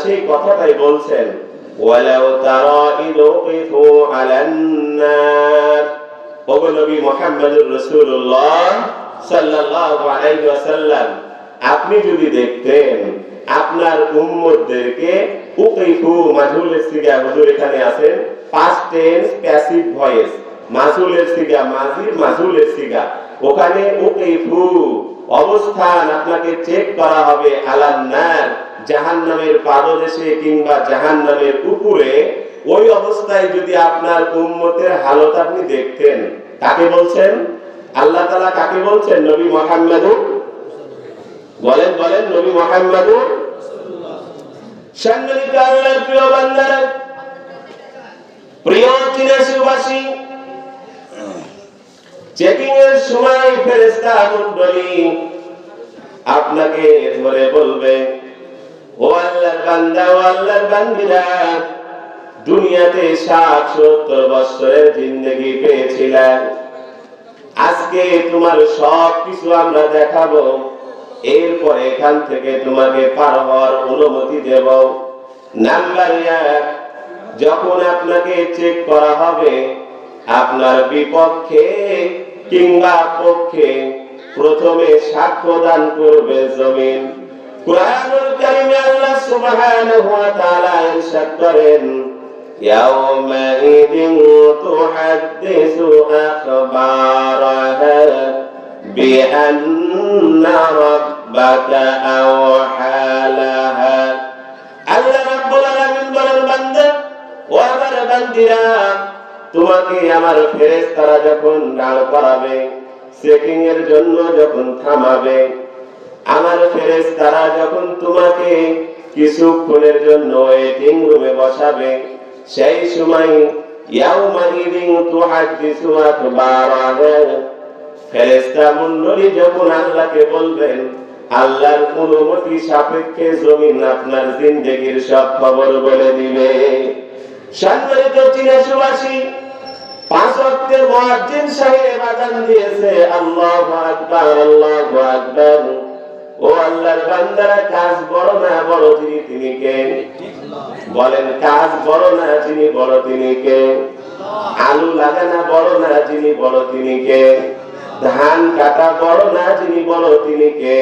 সেই কথাটাই বলছেন, ওয়ালাউ তারা ইযু কিফু আলান নার। ওগো নবী মুহাম্মদুর রাসূলুল্লাহ সাল্লাল্লাহু আলাইহি ওয়াসাল্লাম, আপনি যদি দেখতেন আপনার উম্মতদেরকে উকিফু, মাজহুলের সিগা হুজুর এখানে আছেন, পাস্ট টেন্স প্যাসিভ ভয়েস, মাজহুলের সিগা মাজি, মাজহুলের সিগা, ওখানে উকিফু অবস্থান আপনাকে চেক করা হবে আলান নার, জাহান্নামের পাদদেশে কিংবা জাহান্নামের উপরে। ওই অবস্থায় যদি আপনার উম্মতের হালত আপনি দেখতেন, কাকে বলছেন? আল্লাহ তাআলা কাকে বলছেন? নবী মুহাম্মদুর, বলেন বলেন, নবী মুহাম্মদুর সম্মানিত আল্লাহর প্রিয় বান্দারা, প্রিয় চীনাবাসী, চেকিং এর সময় ফেরেশতা মণ্ডলী আপনাকে ধরে বলবে, ও আল্লাহর বান্দা, ও আল্লাহর বান্দীরা, দুনিয়াতে 60-70 বছরের জিন্দেগি পেয়েছিলেন, আজকে তোমার সব কিছু আমরা দেখাবো, এরপর এখান থেকে তোমাকে পার হওয়ার অনুমতি দেব। নাম্বার 1, যখন আপনাকে চেক করা হবে, আপনার বিপক্ষে কিংবা পক্ষে প্রথমে সাক্ষ্য দান করবে জমিন। কুরআনুল কারীমে আল্লাহ সুবহানাহু ওয়া তাআলা ইরশাদ করেন, ইয়াউমাইযিন তুহাদ্দিসু আখবারাহা বিআন্না রাব্বাকা আওহা লাহা। আল্লাহ রাব্বুল আলামিন বলেন, বান্দা ও আমার বান্দীরা, তোমাকে আমার ফেরেশতারা যখন দাঁড় করাবে, চেকিং এর জন্য যখন থামাবে, আমার ফেরেশতারা যখন তোমাকে কিছুক্ষণের জন্য ওয়েটিং রুমে বসাবে, সেই সময় ইয়াউমাইযিন তুহাদ্দিসু আখবারাহা, ফেরেশতা মণ্ডলী যখন আল্লাহকে বলবেন, আল্লাহর অনুমতি সাপেক্ষে জমিন আপনার জিন্দেগীর সব খবর বলে দিবে। সম্মানিত চীনাবাসী, 5 ওয়াক্তের মুয়াজ্জিন সাহেব আযান দিয়েছে, আল্লাহু আকবার, আল্লাহু আকবার। ও আল্লাহর বান্দারা, কাজ বড় না বড় তিনি কে? বলেন, কাজ বড় না যিনি বড় তিনি কে? আলু লাগানো বড় না যিনি বড় তিনি কে? ধান কাটা বড় না যিনি বড় তিনি কে?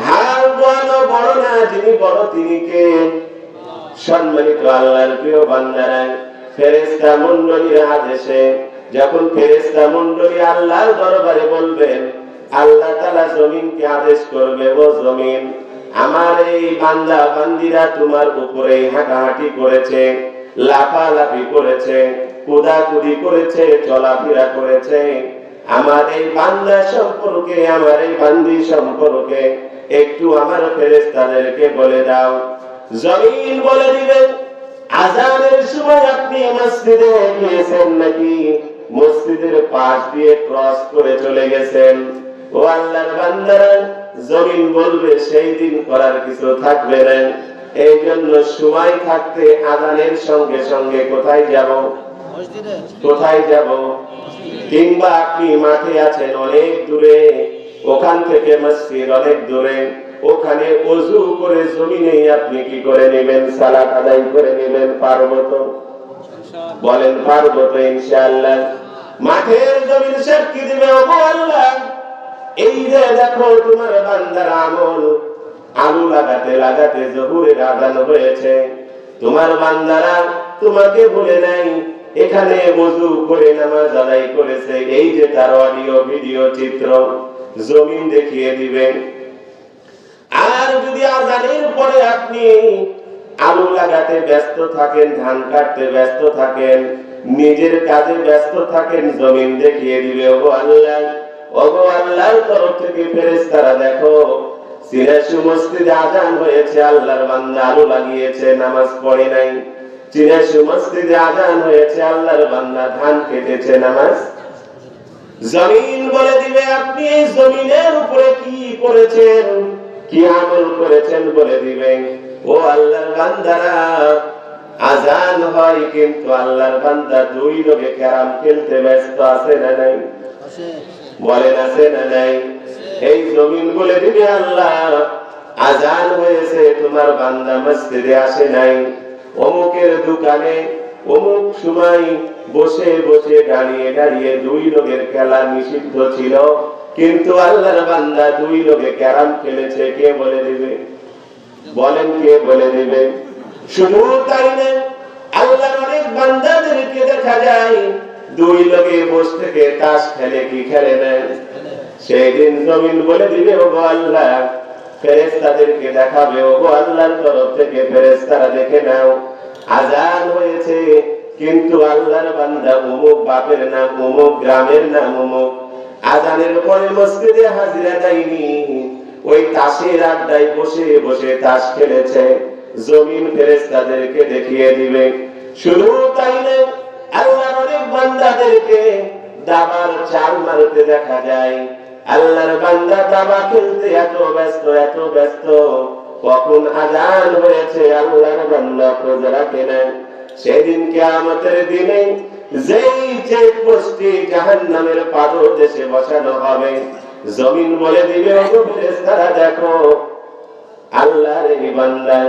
হাল বোয়ানো বড় না যিনি বড় তিনি কে? সম্মানিত আল্লাহর প্রিয় বান্দারা, ফেরেশতা মণ্ডলীর আদেশে যখন ফেরেশতা মণ্ডলী আল্লাহর দরবারে বলবেন, আল্লাহ তাআলা জমিনকে আদেশ করবে, ও জমিন, আমার এই বান্দা বান্দীরা তোমার উপরে হাঁটাহাঁটি করেছে, লাফালাফি করেছে, কুদাকুদি করেছে, চলাফেরা করেছে, আমার এই বান্দা সম্পর্কে, আমার এই বান্দি সম্পর্কে একটু আমার ফেরেশতাদেরকে বলে দাও। জমিন বলে দিবেন, আযানের সময় আপনি মসজিদে গিয়েছেন নাকি মসজিদের পাশ দিয়ে ক্রস করে চলে গেছেন? ও আল্লাহর বান্দারা, জমিন বলবে সেই দিন করার কিছু থাকবে না। এই জন্য সময় থাকতে আযানের সঙ্গে সঙ্গে কোথায় যাব? মসজিদে। কোথায় যাব? কিংবা আপনি মাঠে আছেন অনেক দূরে, ওখান থেকে মসজিদ অনেক দূরে, ওখানে ওযু করে জমিনেই আপনি কি করে নেবেন? সালাত আদায় করে নেবেন। পারবো তো? বলেন, পারবো তো ইনশাআল্লাহ? মাঠের জমিন সাক্ষী দিবে, ও আল্লাহ, এই যে দেখো তোমার বান্দার আমল, আলু লাগাতে লাগাতে জোহরের আযান হয়েছে, তোমার বান্দারা তোমাকে বলে নাই, এখানে ওযু করে নামাজ আদায় করেছে, এই যে তার অডিও ভিডিও চিত্র জমিন দেখিয়ে দিবেন। আর যদি আযানের পরে আপনি আলু লাগাতে ব্যস্ত থাকেন, ধান কাটতে ব্যস্ত থাকেন, নিজের কাজে ব্যস্ত থাকেন, জমিন দেখিয়ে দিবে, ওগো আল্লাহ, ওগো আল্লাহর তরফ থেকে ফেরেশতারা দেখো, সিরাজু মসজিদে আযান হয়েছে, আল্লাহর বান্দা আলু লাগিয়েছে, নামাজ পড়ে নাই। সিরাজু মসজিদে আযান হয়েছে, আল্লাহর বান্দা ধান কেটেছে, নামাজ। জমিন বলে দিবে, আপনি এই জমিনের উপরে কি করেছেন, কি আমল করেছেন বলে দিবেন। ও আল্লাহর বান্দারা, আযান হয় কিন্তু আল্লাহর বান্দা দুই লোকে ক্যারাম খেলতে ব্যস্ত আছে না নাই? বলেন, আছে না নাই? এই জমিন বলে দিবে, আল্লাহ, আজান হয়েছে, তোমার বান্দা মসজিদে আসে নাই, অমুকের দোকানে অমুক সময় বসে বসে দাঁড়িয়ে দাঁড়িয়ে দুই লোকের খেলা নিষিদ্ধ ছিল, কিন্তু আল্লাহর বান্দা দুই লোকে ক্যারাম খেলেছে, কে বলে দিবে? বলেন, কে বলে দিবে? শুধু তাই না, আল্লাহর অনেক বান্দাদেরকে দেখা যায় দুই লোকে বসে থেকে তাস খেলে, কি খেলে না? সেই দিন জমিন বলে দিবে, ও গো আল্লাহ, ফেরেশতাদেরকে দেখাবে, ও গো আল্লাহর তরফ থেকে ফেরেশতারা দেখে নাও, আজান হয়েছে কিন্তু আল্লাহর বান্দা অমুক বাপের নাম অমুক, গ্রামের নাম অমুক, আজানের পরে মসজিদে হাজিরা দেয়নি, ওই তাসের আড্ডায় বসে বসে তাস খেলেছে। জমিন ফেরেশতাদেরকে দেখিয়ে দিবে। শুধু তাই না, আল্লাহর অনেক বান্দাদেরকে দাবার চাল মারতে দেখা যায়। আল্লাহর বান্দা দাবা খেলতে এত ব্যস্ত, এত ব্যস্ত, কখন আজান হয়েছে আল্লাহর বান্দা খোঁজ রাখে না। সেদিন কিয়ামতের দিনে যেই চেকপোস্টে জাহান্নামের পাদদেশে বসানো হবে, জমিন বলে দিবে, ওগো ফেরেশতারা দেখো, আল্লাহর এই বান্দা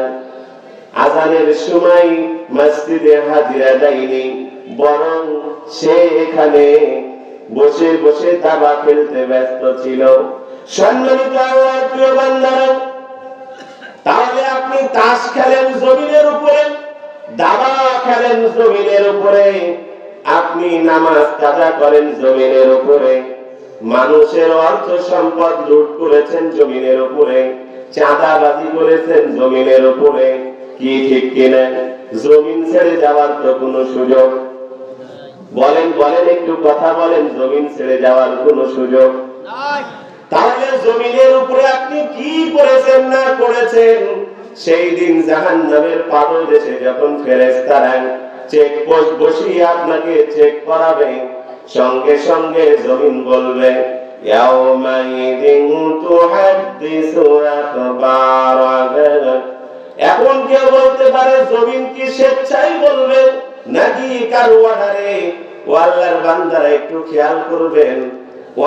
আজানের সময় মসজিদে হাজিরা দেয়নি, বরং সে এখানে বসে বসে দাবা খেলতে ব্যস্ত ছিল। সম্মানিত আল্লাহর প্রিয় বান্দারা, তাহলে আপনি তাস খেলেন জমিনের উপরে, দাবা খেলেন জমিনের উপরে, আপনি নামাজ কাজা করেন জমিনের উপরে, মানুষের অর্থ সম্পদ লুট করেছেন জমিনের উপরে, চাঁদাবাজি করেছেন জমিনের উপরে, কি ঠিক কিনা? জমিন ছেড়ে যাওয়ার তো কোনো সুযোগ? বলেন বলেন, একটু কথা বলেন, জমিন ছেড়ে যাওয়ার কোনো সুযোগ নাই। তাহলে জমিনের উপরে আপনি কি করেছেন না করেছেন, সেই দিন জাহান্নামের পাদদেশে যখন ফেরেশতারা চেকপোস্ট বসিয়ে আপনাকে চেক করাবে, সঙ্গে সঙ্গে জমিন বলবে, ইয়াউমাইদিন তুহাদ্দিসু আখবারাহা। এখন কেউ বলতে পারে জমিন কি স্বেচ্ছায় বলবে নাকি কারো অর্ডারে? ও আল্লাহর বান্দারা একটু খেয়াল করবেন,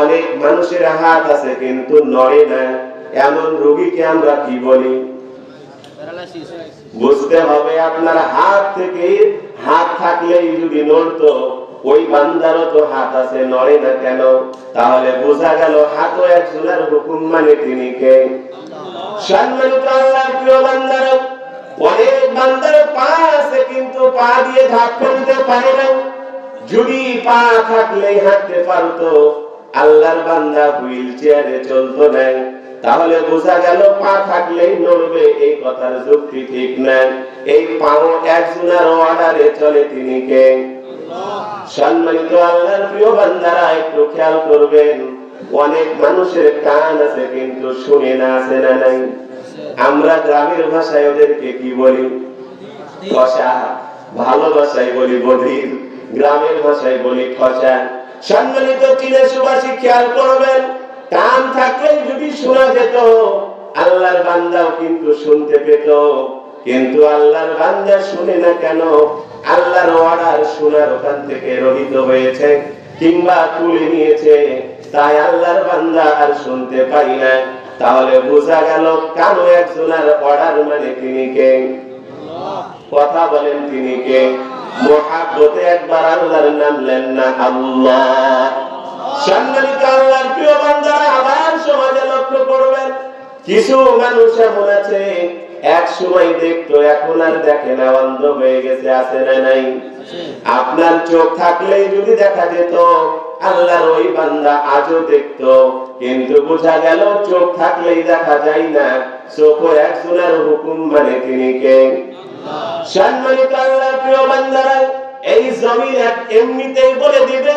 অনেক মানুষের হাত আছে কিন্তু নড়ে না, এমন রোগীকে আমরা কি বলি? বুঝতে হবে, আপনার হাত থেকে হাত থাকলেই যদি নড়তো, ওই বান্দারও তো হাত আছে, নড়ে না কেন? তাহলে বোঝা গেল হাতও একজনের হুকুম মানে তিনি কে? সম্মানিত আল্লাহর প্রিয় বান্দারা, অনেক বান্দার পা আছে কিন্তু পা দিয়ে ধাপ ফেলতে পারে না, যদি পা থাকলেই হাঁটতে পারতো, আল্লাহর বান্দা হুইল চেয়ারে চলতো না, তাহলে বোঝা গেল পা থাকলেই নড়বে, এই কথার যুক্তি ঠিক না। এই পাও একজনের অর্ডারে চলে, তিনি কে? সম্মানিত আল্লাহর প্রিয় বান্দারা, একটু খেয়াল করবেন, অনেক মানুষের কান আছে কিন্তু শুনে না, আছে না নাই? আমরা গ্রামের ভাষায় ওদেরকে কি বলি? ঠসা। ভালো ভাষায় বলি বধির, গ্রামের ভাষায় বলি ঠসা। সম্মানিত চীনের সুবাসী, খেয়াল করবেন, কান থাকলেই যদি শোনা যেত, আল্লাহর বান্দাও কিন্তু শুনতে পেত, কিন্তু আল্লাহর বান্দা শুনে না কেন? আল্লাহর অর্ডার শোনার ওখান থেকে রহিত হয়েছে কিংবা তুলে নিয়েছে, তাই আল্লাহর বান্দা আর শুনতে পাই না। তাহলে বোঝা গেল কানো একজনের অর্ডার মানে তিনি কে? কথা বলেন, তিনি কে? মুহাব্বতে একবার আল্লাহর নাম নেন না, আল্লাহ। সম্মানিত আল্লাহর প্রিয় বান্দারা, আবার সমাজে লক্ষ্য করবেন, কিছু মানুষ এমন আছে, এক সময় দেখতো, এখন আর দেখে না, অন্ধ হয়ে গেছে, আছে না নাই? আপনার চোখ থাকলেই যদি দেখা যেত, আল্লাহর ওই বান্দা আজও দেখতো, কিন্তু বোঝা গেল চোখ থাকলেই দেখা যায় না, চোখও একজনের হুকুম মানে তিনি কে? সম্মানিত আল্লাহর প্রিয় বান্দারা, এই জমিন এমনিতেই বলে দিবে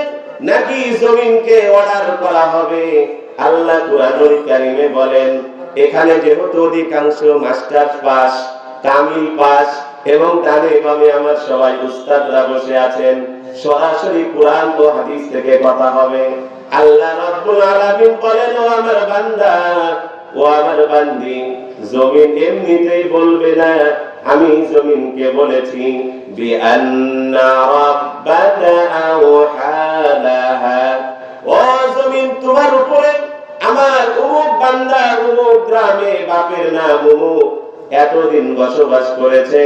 নাকি জমিনকে অর্ডার করা হবে? আল্লাহ কুরআনুল কারীমে বলেন, এখানে যেহেতু অধিকাংশ মাস্টার পাস, তামিল পাস এবং ডানে বামে আমার সবাই উস্তাদরা বসে আছেন, সরাসরি কুরআন ও হাদিস থেকে কথা হবে। আল্লাহ রাব্বুল আলামিন বলেন, ও আমার বান্দা, ও আমার বান্দি, জমিন এমনিতেই বলবে না, আমি জমিনকে বলেছি বিআন্না রাব্বাকা আওহা লাহা। ও জমিন, তোমার উপরে আমার অমুক বান্দা অমুক গ্রামে বাপের নাম অমুক এতদিন বসবাস করেছে,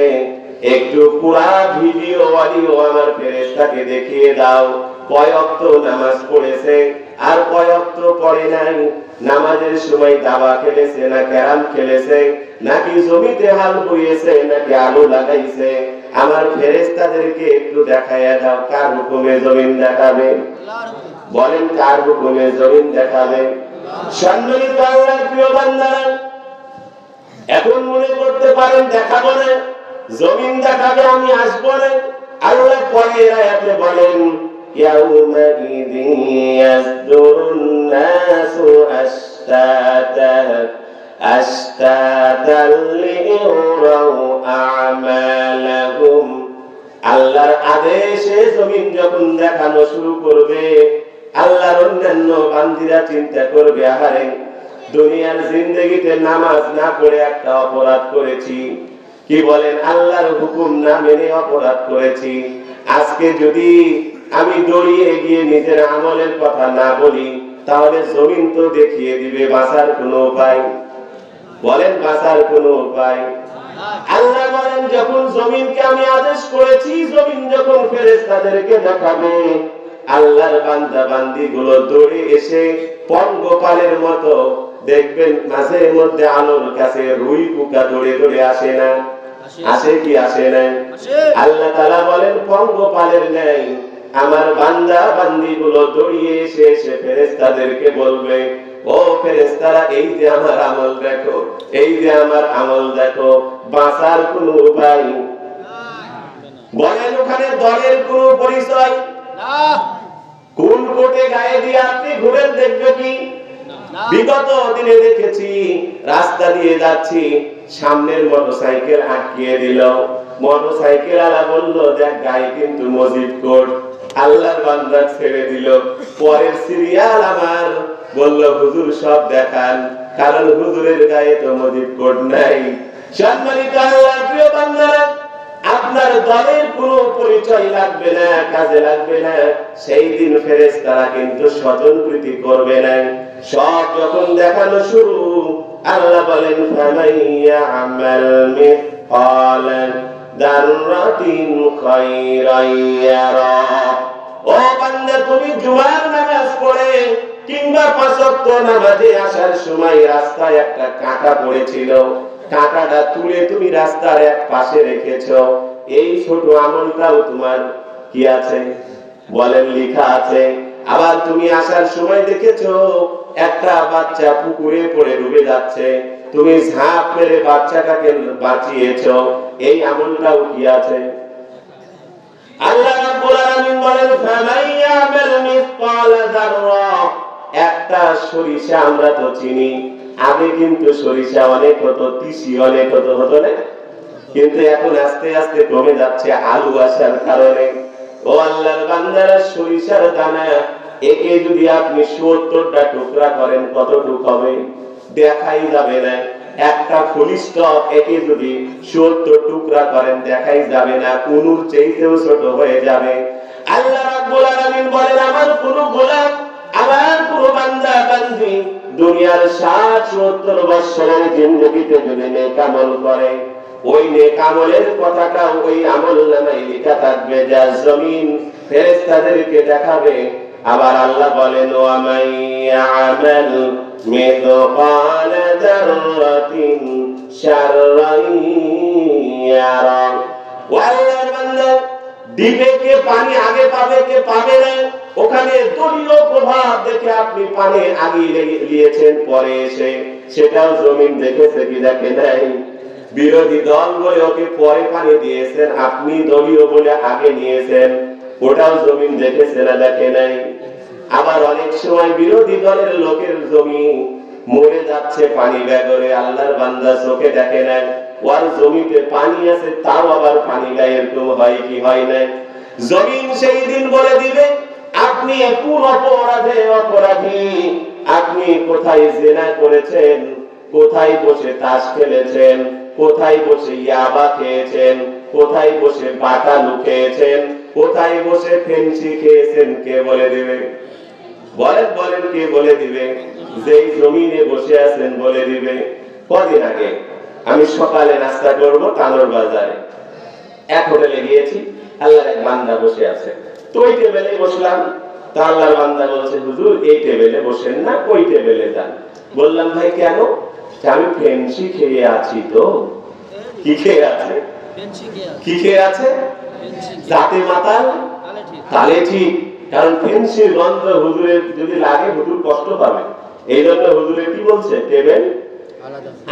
একটু পুরা ভিডিও অডিও আমার ফেরেশতাকে দেখিয়ে দাও, কয় ওয়াক্ত নামাজ পড়েছে আর কয় ওয়াক্ত পড়ে নাই, নামাজের সময় দাবা খেলেছে না ক্যারাম খেলেছে, নাকি জমিতে হাল বইয়েছে নাকি আলু লাগাইছে, আমার ফেরেশতাদেরকে একটু দেখাইয়া দাও। কার হুকুমে জমিন দেখাবে? বলেন কার হুকুমে জমিন দেখাবে? সম্মানিত আল্লাহর প্রিয় বান্দারা, এখন মনে করতে পারেন দেখাবো না, জমিন দেখাবে, আমি আসবো না। আল্লাহ পরের আয়াতে বলেন ইয়াউমাইযিন ইয়াসদুরুন নাসু আশতাতান লিইউরাউ আমালাহুম। আল্লাহর আদেশে জমিন যখন দেখানো শুরু করবে, আল্লাহর অন্যান্য বান্দীরা চিন্তা করবে, আহারে দুনিয়ার জিন্দেগিতে নামাজ না পড়ে একটা অপরাধ করেছি, কি বলেন আল্লাহর হুকুম না মেনে অপরাধ করেছি, আজকে যদি আমি দৌড়িয়ে গিয়ে নিজের আমলের কথা না বলি তাহলে জমিন তো দেখিয়ে দিবে বাঁচার কোনো উপায়। বলেন বাঁচার কোনো উপায়? আল্লাহ বলেন যখন জমিনকে আমি আদেশ করেছি, জমিন যখন ফেরেশতাদেরকে দেখাবে, আল্লাহর বান্দা বান্দি গুলো দৌড়ে এসে পঙ্গপালের মতো দেখবেন মাঝে মধ্যে আলোর কাছে রুই পোকা দৌড়ে দৌড়ে আসে না? আসে কি আসে না? আল্লাহ তাআলা বলেন পঙ্গপালের ন্যায় আমার বান্দা বান্দি গুলো দৌড়িয়ে এসে এসে ফেরেশতাদেরকে বলবে, ও ফেরেশতারা এই যে আমার আমল দেখো, এই যে আমার আমল দেখো, বাঁচার কোনো উপায়? বলেন ওখানে দলের কোনো পরিচয় না? কোন কোটে গায়ে দিয়ে আপনি ঘুরেন দেখবে কি? বিগত দিনে দেখেছি রাস্তা দিয়ে যাচ্ছি, সামনের মোটরসাইকেল আটকিয়ে দিল, মোটরসাইকেল আলা বলল দেখ গায়ে কিন্তু মজিদ কোট, আল্লাহর বান্দা ছেড়ে দিল, পরের সিরিয়াল আমার বলল হুজুর সব দেখান, কারণ হুজুরের গায়ে তো মজিদ কোট নাই। সম্মানিত আল্লাহর প্রিয় বান্দারা, আপনার দলের কোনো পরিচয় লাগবে না, কাজে লাগবে না, সেই দিন ফেরেশতারা কিন্তু স্বজনপ্রীতি করবে না। সব যখন দেখানো শুরু, আল্লাহ বলেন ফামাইয়া আমাল মিসকাল যাররাতিন খায়রান ইয়ারা। ও বান্দা, তুমি জুমার নামাজ পড়ে কিংবা পাঁচ ওয়াক্ত নামাজে আসার সময় রাস্তায় একটা কাঁটা পড়েছিল, কাঁটাটা তুলে তুমি রাস্তার এক পাশে রেখেছো, এই ছোট আমলটাও তোমার কি আছে? বলেন লিখা আছে। আবার তুমি আসার সময় দেখেছো একটা বাচ্চা পুকুরে পড়ে ডুবে যাচ্ছে, তুমি ঝাঁপ মেরে বাচ্চাটাকে বাঁচিয়েছো, এই আমলটাও কি আছে? আল্লাহ রাব্বুল আলামিন বলেন ফামাইয়ামাল মিসকাল যাররা। একটা সরিষা আমরা তো চিনি, আগে কিন্তু সরিষা অনেক হতো, তিসি অনেক হতো না, কিন্তু এখন আস্তে আস্তে কমে যাচ্ছে আলু আসার কারণে। ও আল্লাহর বান্দারা, সরিষার দানা একে যদি আপনি ৭০টা টুকরা করেন কতটুক হবে? দেখাই যাবে না। একটা ফলিষ্ট একে যদি ৭০ টুকরা করেন দেখাই যাবে না, কোনুর চাইতেও ছোট হয়ে যাবে। আল্লাহ রাব্বুল আলামিন বলেন আমার কোন গোলাম, আমার কোন বান্দা বান্দি দুনিয়ার ৬০-৭০ বছরের জিন্দেগিতে যদি নেক আমল করে, ওই নেক আমলের কথাটা ওই আমলনামায় লেখা থাকবে, যা জমিন ফেরেশতাদেরকে দেখাবে। আবার আল্লাহ বলেন ওয়া মাইয়ামাল মিসকাল যাররাতিন শাররান ইয়ারা। ওয়াল্লাহর বান্দা, ডিবে কে পানি আগে পাবে কে পাবে না, ওখানে দলীয় প্রভাব দেখে আপনি পানি আগে নিয়েছেন, পরে এসে সেটাও জমিন দেখেছে কি দেখে নাই? বিরোধী দল বলে ওকে পরে পানি দিয়েছেন, আপনি দলীয় বলে আগে নিয়েছেন, ওটাও জমিন দেখেছে না দেখে নাই? আবার অনেক সময় বিরোধী দলের লোকের জমি মরে যাচ্ছে পানি বেগরে, আল্লাহর বান্দা চোখে দেখে না, ওর জমিতে পানি আছে তাও আবার পানি গায়ে, এরকম হয় কি হয় না? জমিন সেই দিন বলে দিবে আপনি কোন অপরাধে অপরাধী, আপনি কোথায় জিনা করেছেন, কোথায় বসে তাস খেলেছেন, কোথায় বসে ইয়াবা খেয়েছেন, কোথায় বসে বাটালু খেয়েছেন, কোথায় বসে ফেন্সি খেয়েছেন, কে বলে দেবে? বলেন বলেন, কে বলে দিবে? যেই জমিনে বসে আছেন বলে দিবে। কদিন আগে আমি সকালে নাস্তা করব তানোর বাজারে, এক হোটেলে গিয়েছি, আল্লাহর এক বান্দা বসে আছে, তো ওই টেবিলে বসলাম। তা আল্লাহর বান্দা বলছে, হুজুর এই টেবিলে বসেন না, ওই টেবিলে যান। বললাম, ভাই কেন? আমি ফেন্সি খেয়ে আছি। তো কি খেয়ে আছে? কি খেয়ে আছে? জাতে মাতাল তালে ঠিক। কারণ ফেন্সির গন্ধ হুজুরের যদি লাগে হুজুর কষ্ট পাবে, এই জন্য হুজুরে কি বলছে, টেবিল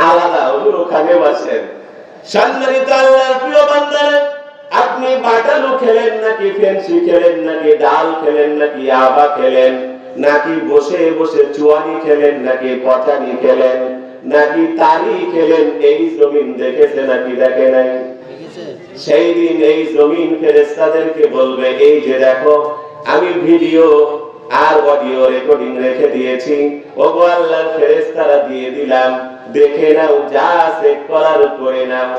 আলাদা, হুজুর ওখানে বসেন। সম্মানিত আল্লাহর প্রিয় বান্দারা, আপনি বাটালু খেলেন নাকি ফেন্সি খেলেন নাকি ডাল খেলেন নাকি আবা খেলেন নাকি বসে বসে চুয়ানি খেলেন নাকি পচানি খেলেন নাকি তারি খেলেন, এই জমিন দেখেছে নাকি দেখে নাই? সেই দিন এই জমিন ফেরেশতাদেরকে বলবে, এই যে দেখো আমি ভিডিও আর অডিও রেকর্ডিং রেখে দিয়েছি, ওগো আল্লাহর ফেরেশতারা দিয়ে দিলাম, দেখে নাও, যা চেক করার করে নাও।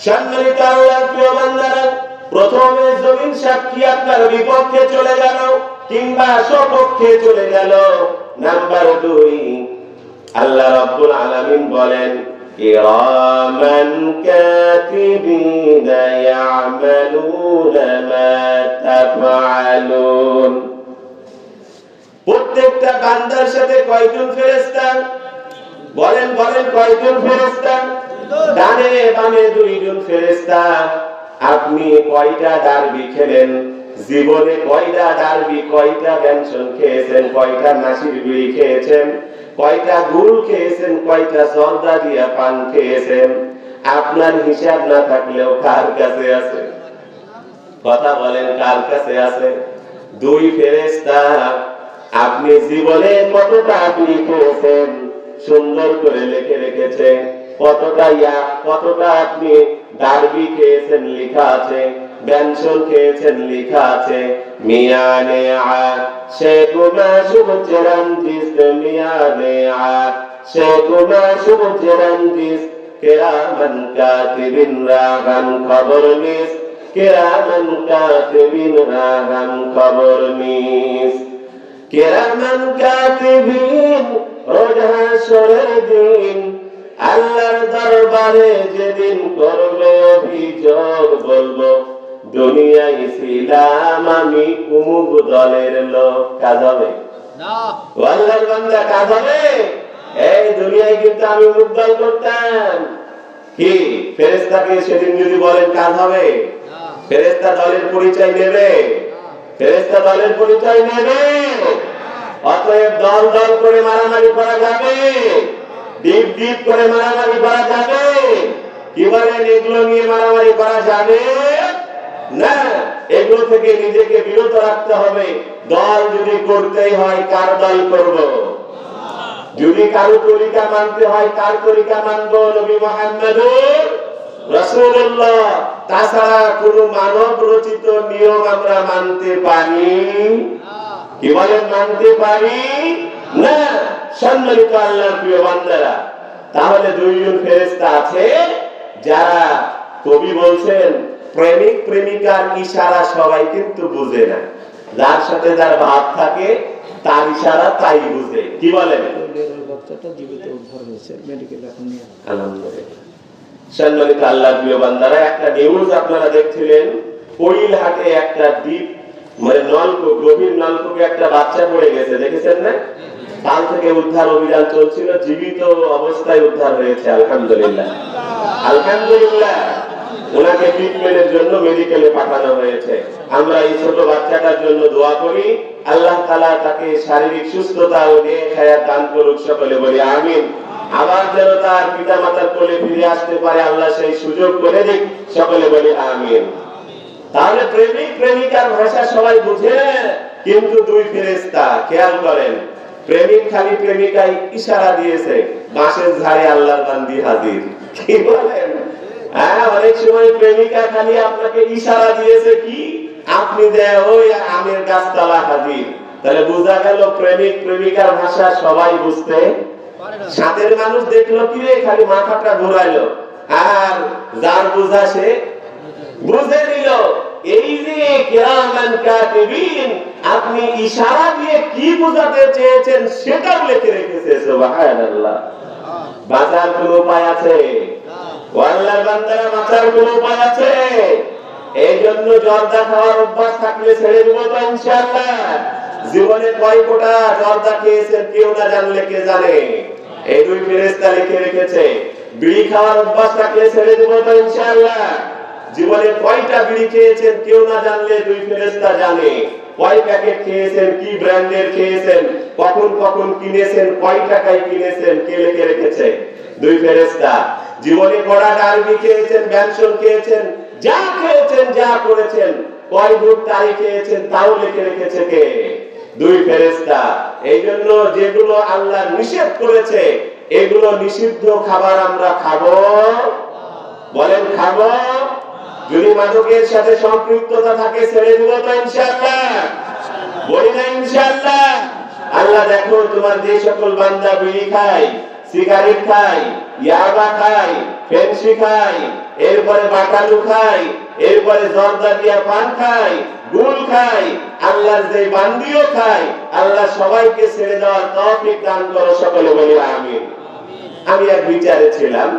সম্মানিত আল্লাহর প্রিয় বান্দারা, প্রথমে জমিন সাক্ষী আপনার বিপক্ষে চলে গেল কিংবা সপক্ষে চলে গেল। নাম্বার 2, আল্লাহ রাব্বুল আলামিন বলেন, কিরামান কাতিবিনা ইয়ামালুনা মা তাফআলুন। প্রত্যেকটা বান্দার সাথে কয়জন ফেরেশতা? বলেন বলেন, কয়জন ফেরেশতা? ডানে বামে 2 জন ফেরেশতা। আপনি কয়টা ডারবি খেলেন জীবনে? কয়টা ডারবি, কয়টা ব্যঞ্জন খেয়েছেন, কয়টা নাসির বিড়ি খেয়েছেন, কয়টা গুল খেয়েছেন, কয়টা জর্দা দিয়া পান খেয়েছেন? আপনার হিসাব না থাকলেও কার কাছে আছে? কথা বলেন, কার কাছে আছে? 2 ফেরেশতা। আপনি জীবনে কতটা আপনি খেয়েছেন সুন্দর করে লিখে রেখেছে, কতটা আপনি ডারবি খেয়েছেন লেখা আছে, ব্যঞ্জন খেয়েছেন লেখা আছে। মিয়ানে আ শেকুমা সুবচেরান্দিস, মিয়ানে আ শেকুমা সুবচেরান্দিস, কিরামান কাতিবিন রাগান খবর নিস, কিরামান কাতিবিন রাগান খবর নিস। কিরামান কাতিবিন, রোজ হাসরের দিন আল্লাহর দরবারে যেদিন করবে অভিযোগ, বলবো দুনিয়ায় ছিলাম আমি উমুক দলের লোক। কাজ হবে না? আল্লাহর বান্দা, কাজ হবে? এই দুনিয়ায় কিন্তু আমি উমুক দল করতাম। কি ফেরেশতাকে সেদিন যদি বলেন কাজ হবে? ফেরেশতা দলের পরিচয় নেবে? ফেরেশতা দলের পরিচয় নেবে? অতএব দল দল করে মারামারি করা যাবে? ডিপ ডিপ করে মারামারি করা যাবে? কি বলেন, এগুলো নিয়ে মারামারি করা যাবে না। এগুলো থেকে নিজেকে বিরত রাখতে হবে। দল যদি করতেই হয়, কার দল করব? যদি কারো তরিকা মানতে হয়, কার তরিকা মানবো? নবী মুহাম্মদুর রাসূলুল্লাহ। তাছাড়া কোন মানব রচিত নিয়ম আমরা মানতে পারি? কি বলেন, মানতে পারি না। সম্মানিত আল্লাহর প্রিয় বান্দারা, তাহলে 2 জন ফেরেশতা আছে যারা, কবি বলছেন, প্রেমিক প্রেমিকার ইশারা সবাই কিন্তু বুঝে না, যার সাথে যার ভাব থাকে তার ইশারা তাই বুঝে। কি বলেন? বাচ্চাটা জীবিত উদ্ধার হয়েছে, মেডিকেল এখন নিয়ে। আলহামদুলিল্লাহ। সম্মানিত আল্লাহর প্রিয় বান্দারা, একটা নিউজ আপনারা দেখছিলেন, কোইলহাটে একটা দ্বীপ, মানে নলকূপ, গভীর নলকূপে একটা বাচ্চা পড়ে গেছে, দেখেছেন না? কাল থেকে উদ্ধার অভিযান চলছিল, জীবিত অবস্থায় উদ্ধার হয়েছে। আলহামদুলিল্লাহ, আলহামদুলিল্লাহ। ওনাকে ট্রিটমেন্টের জন্য মেডিকেলে পাঠানো হয়েছে। আমরা এই ছোট বাচ্চাটার জন্য দোয়া করি, আল্লাহ তাআলা তাকে শারীরিক সুস্থতা ও নেক হায়াত দান করুক, সকলে বলি আমিন। আবার যেন তার পিতামাতার কোলে ফিরে আসতে পারে, আল্লাহ সেই সুযোগ করে দিক, সকলে বলি আমিন। তাহলে প্রেমিক প্রেমিকার ভাষা সবাই বুঝে, কিন্তু 2 ফেরেশতা, খেয়াল করেন, প্রেমিক খালি প্রেমিকায় ইশারা দিয়েছে, বাঁশের ঝাড়ে আল্লাহর বান্দি হাজির। কি বলেন? হ্যাঁ, অনেক সময় প্রেমিকা খালি আপনাকে ইশারা দিয়েছে, কি আপনি দেয় ওই আমের গাছতলা হাজির। তাহলে বোঝা গেল প্রেমিক প্রেমিকার ভাষা সবাই বুঝতে পারে না। সাথের মানুষ দেখলো কি রে, খালি মাথাটা ঘুরাইলো, আর যার বোঝা সে বুঝে নিল। এই যে কিরামান কাতিবিন, আপনি ইশারা দিয়ে কি বোঝাতে চেয়েছেন সেটাও লিখে রেখেছে। সুবহানাল্লাহ। বাঁচার কোনো উপায় আছে? আল্লাহর বান্দারা বাঁচার কোনো উপায় আছে? এই জন্য জর্দা খাওয়ার অভ্যাস থাকলে ছেড়ে দেব তো ইনশাআল্লাহ। জীবনে কয় কোটা জর্দা খেয়েছেন কেউ না জানলে কে জানে? এই দুই ফেরেশতা লিখে রেখেছে। বিড়ি খাওয়ার অভ্যাস থাকলে ছেড়ে দেব তো ইনশাআল্লাহ। জীবনে কয়টা বিড়ি খেয়েছেন কেউ না জানলে দুই ফেরেশতা জানে। কয় প্যাকেট খেয়েছেন, কি ব্র্যান্ডের খেয়েছেন, কখন কখন কিনেছেন, কয় টাকায় কিনেছেন, কে লিখে রেখেছে? দুই ফেরেশতা। জীবনে কড়া ডারবি খেয়েছেন, ব্যঞ্জন খেয়েছেন, যা খেয়েছেন, যা করেছেন, কয় দুধ তারিখ খেয়েছেন, তাও লিখে রেখেছে কে? দুই ফেরেশতা। এই জন্য যেগুলো আল্লাহ নিষেধ করেছে এগুলো নিষিদ্ধ খাবার আমরা খাবো। বলেন খাবো? যদি মাদকের সাথে সম্পৃক্ততা থাকে ছেড়ে দিব তো ইনশাআল্লাহ। বলি না ইনশাআল্লাহ। আল্লাহ দেখো তোমার যে সকল বান্দা বিড়ি খায়, সিগারেট খায়, ইয়াবা খায়, ফেন্সি খায়, এরপরে বাটালু খায়, এরপরে জর্দা দিয়া পান খায়, গুল খায়, আল্লাহর যে বান্দিও খায়, আল্লাহ সবাইকে ছেড়ে দেওয়ার তৌফিক দান করো, সকলে বলি আমিন। আমি এক বিচারে ছিলাম,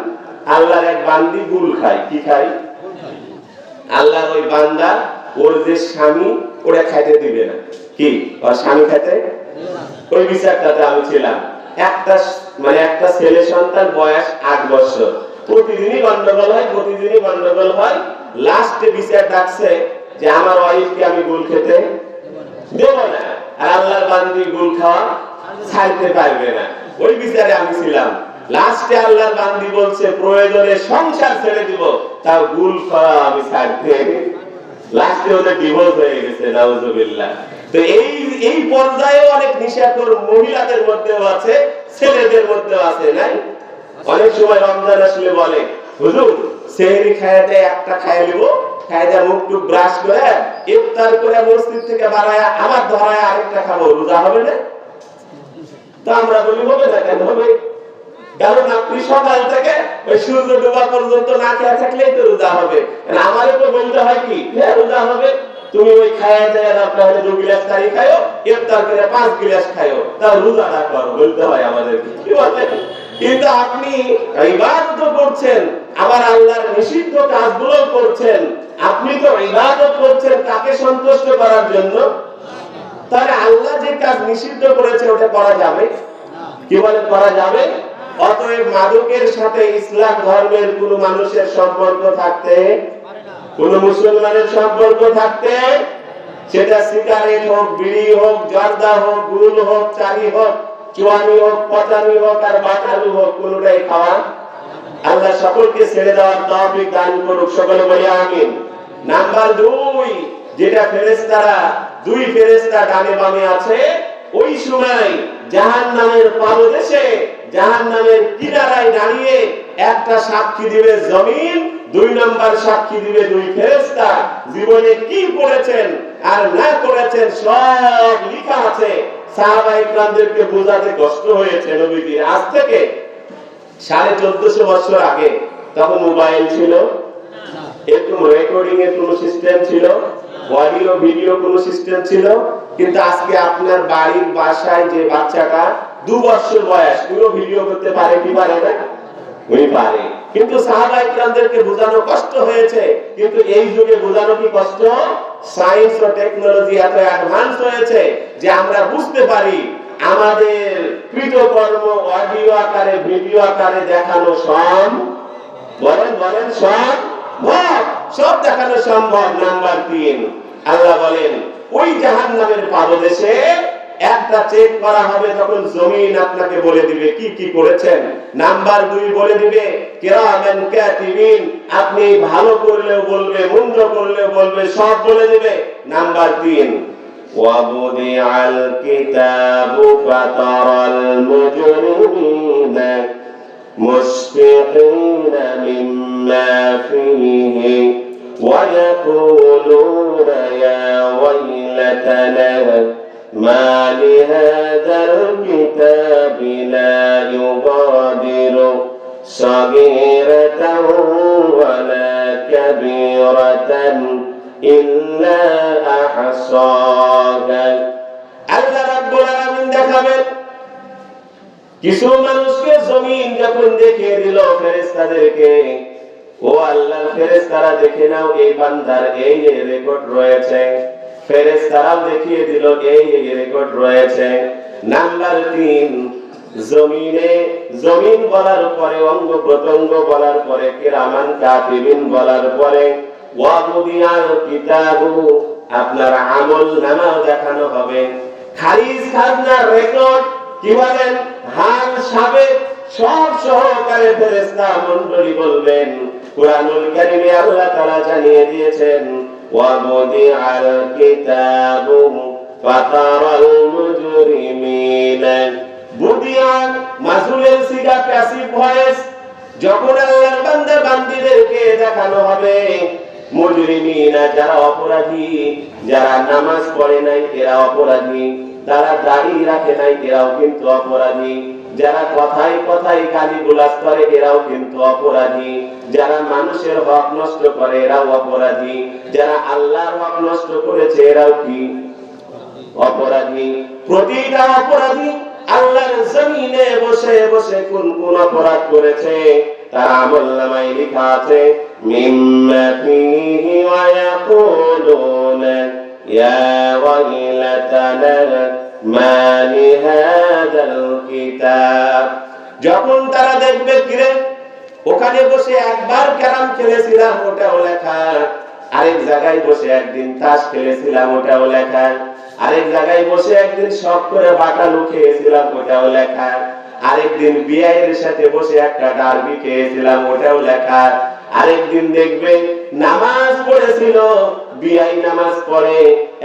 আল্লাহর এক বান্দি গুল খায়। কি খায়? আল্লাহর ওই বান্দা ওর যে স্বামী ওরা খাইতে দিবে না। কি ওর স্বামী খাইতে? ওই বিচারটাতে আমি ছিলাম। একটা ছেলে সন্তান বয়স 8 বছর, প্রতিদিনই গন্ডগোল হয়, প্রতিদিনই গন্ডগোল হয়। লাস্টে বিচার ডাকছে যে আমার ওয়াইফকে আমি গুল খেতে দেব না, আর আল্লাহর বান্দি গুল খাওয়া ছাড়তে পারবে না। ওই বিচারে আমি ছিলাম। লাস্টে আল্লাহর বান্দি বলছে প্রয়োজনে সংসার ছেড়ে দিব, তাও গুল খাওয়া আমি ছাড়তে। লাস্টে ওদের ডিভোর্স হয়ে গেছে, নাউজুবিল্লাহ। তো এই পর্যায়ে অনেক নিশাখোর মহিলাদের মধ্যেও আছে, ছেলেদের মধ্যেও আছে। নাই অনেক সময় রমজান আসলে বলে হুজুর সেহরি খায়াতে একটা খাইয়া নিব, খাইয়া মুখ টুক ব্রাশ করে ইফতার করে মসজিদ থেকে বাড়ায় আবার ধরায় আরেকটা খাবো, রোজা হবে না? তো আমরা বলি হবে না। কেন হবে? কারণ আপনি সকাল থেকে ওই সূর্য ডোবা পর্যন্ত না খেয়ে থাকলেই তো রোজা হবে। আমারও তো বলতে হয় কি হ্যাঁ রোজা হবে, তুমি ওই খায়া যায় আপনার 2 গ্লাস পানি খাও, ইফতার করে 5 গ্লাস খাও, তাও রোজাটা করো, বলতে হয় আমাদের। কি বলেন? কিন্তু আপনি ইবাদত করছেন, আবার আল্লাহর নিষিদ্ধ কাজগুলো করছেন। আপনি তো ইবাদত করছেন তাকে সন্তুষ্ট করার জন্য, তাহলে আল্লাহ যে কাজ নিষিদ্ধ করেছে ওটা করা যাবে? কি বলে করা যাবে? অতএব মাদকের সাথে ইসলাম ধর্মের কোন মানুষের সম্পর্ক থাকতে, কোন মুসলমানের সম্পর্ক থাকতে, সেটা সিগারেট হোক, বিড়ি হোক, জর্দা হোক, গুল হোক, চারি হোক, চুয়ানি হোক, পচানি হোক, আর বাটালু হোক, কোনটাই খাওয়া। আল্লাহ সকলকে ছেড়ে দেওয়ার তৌফিক দান করুক, সকলে বলি আমিন। নাম্বার 2, যেটা ফেরেশতারা, 2 ফেরেশতা ডানে বামে আছে, ওই সময় জাহান্নামের পাদদেশে, জাহান্নামের কিনারায় দাঁড়িয়ে একটা সাক্ষী দিবে জমিন, 2 নাম্বার সাক্ষী দিবে 2 ফেরেশতা। জীবনে কি করেছেন আর না করেছেন সব লেখা আছে। সাহাবায়ে কেরামদেরকে বোঝাতে কষ্ট হয়েছে নবীজির। আজ থেকে 1450 বছর আগে তখন মোবাইল ছিল, এরকম রেকর্ডিং এর কোনো সিস্টেম ছিল, অডিও ভিডিও কোনো সিস্টেম ছিল। কিন্তু আজকে আপনার বাড়ির বাসায় যে বাচ্চাটা 2 বছর বয়স, পুরো ভিডিও করতে পারে কি পারে না? ওই পারে। কিন্তু সাহাবায়ে কেরামদেরকে বোঝানো কষ্ট হয়েছে। কিন্তু এই যুগে বোঝানো কি কষ্ট? সায়েন্স ও টেকনোলজি এত অ্যাডভান্স হয়েছে যে আমরা বুঝতে পারি আমাদের কৃতকর্ম অডিও আকারে, ভিডিও আকারে দেখানো বলেন সম্ভব, সব দেখানো সম্ভব। নাম্বার 3, আল্লাহ বলেন ওই জাহান্নামের পাদদেশে একটা চেক করা হবে, তখন জমিন আপনাকে বলে দিবে কি কি করেছেন। নাম্বার 2 বলে দিবে কিরামান কাতিবিন, আপনি ভালো করলেও বলবে, মন্দ করলেও বলবে, সব বলে দিবে। নাম্বার 3, ওয়াবুদিআল কিতাবু ফাতারাল মুজরিমিনা মুশফিকিনা মিম্মা ফীহি ويقولون يا ويلتنا ما لهذا الكتاب لا يغادر صغيرة ولا كبيرة ইল্লা আহসাহা। আল্লাহ রাব্বুল আলামিন দেখাবেন কিছু মানুষকে জমিন যখন দেখিয়ে দিল ফেরেশতাদেরকে, ও আল্লাহর ফেরেশতারা দেখে নাও এই বান্দার এই রেকর্ড রয়েছে। ফেরেশতারাও দেখিয়ে দিল এই রেকর্ড রয়েছে। নাম্বার 3, জমিন বলার পরে, অঙ্গ প্রত্যঙ্গ বলার পরে, কিরামান কাতিবিন বলার পরে, ওয়া বুদিয়াল কিতাবু, আপনার আমল নামাও দেখানো হবে। খারিজ খাজনার রেকর্ড কি বলেন, হাল সাবেক সব সহকারে ফেরেশতা মণ্ডলী বলবেন। কুরআনুল কারীমে আল্লাহ তাআলা জানিয়ে দিয়েছেন, ওয়া বুদিয়াল কিতাবু ফাতারাল মুজরিমিনা। বুদিয়ান মাজুলের সিগা প্যাসিভ ভয়েস। যখন আল্লাহর বান্দা বান্দীদেরকে দেখানো হবে, মুজরিমিনা যারা অপরাধী, যারা নামাজ পড়ে নাই এরা অপরাধী, যারা দাড়ি রাখে নাই এরাও কিন্তু অপরাধী, যারা কথায় কথায় গালিগালাজ করে এরাও কিন্তু অপরাধী, যারা মানুষের হক নষ্ট করে এরাও অপরাধী, যারা আল্লাহর হক নষ্ট করেছে এরাও কি অপরাধী। প্রতিটা অপরাধী আল্লাহর জমিনে বসে বসে কোন কোন অপরাধ করেছে তার আমলনামায় লেখা আছে। মিম্মা ফীহি ওয়া ইয়াকুলুনা ইয়া ওয়াইলাতানা মা লিহাযাল কিতাব। যখন তারা দেখবে কিরে ওখানে বসে একবার ক্যারাম খেলেছিলাম ওটাও লেখা, আরেক জায়গায় বসে একদিন তাস খেলেছিলাম ওটাও লেখা, আরেক জায়গায় বসে একদিন শখ করে বাটালু খেয়েছিলাম ওটাও লেখা, আরেকদিন বিয়ের সাথে বসে একটা ডারবি খেয়েছিলাম ওটাও লেখা, আরেকদিন দেখবে নামাজ পড়েছিল, বিয়াই নামাজ পড়ে,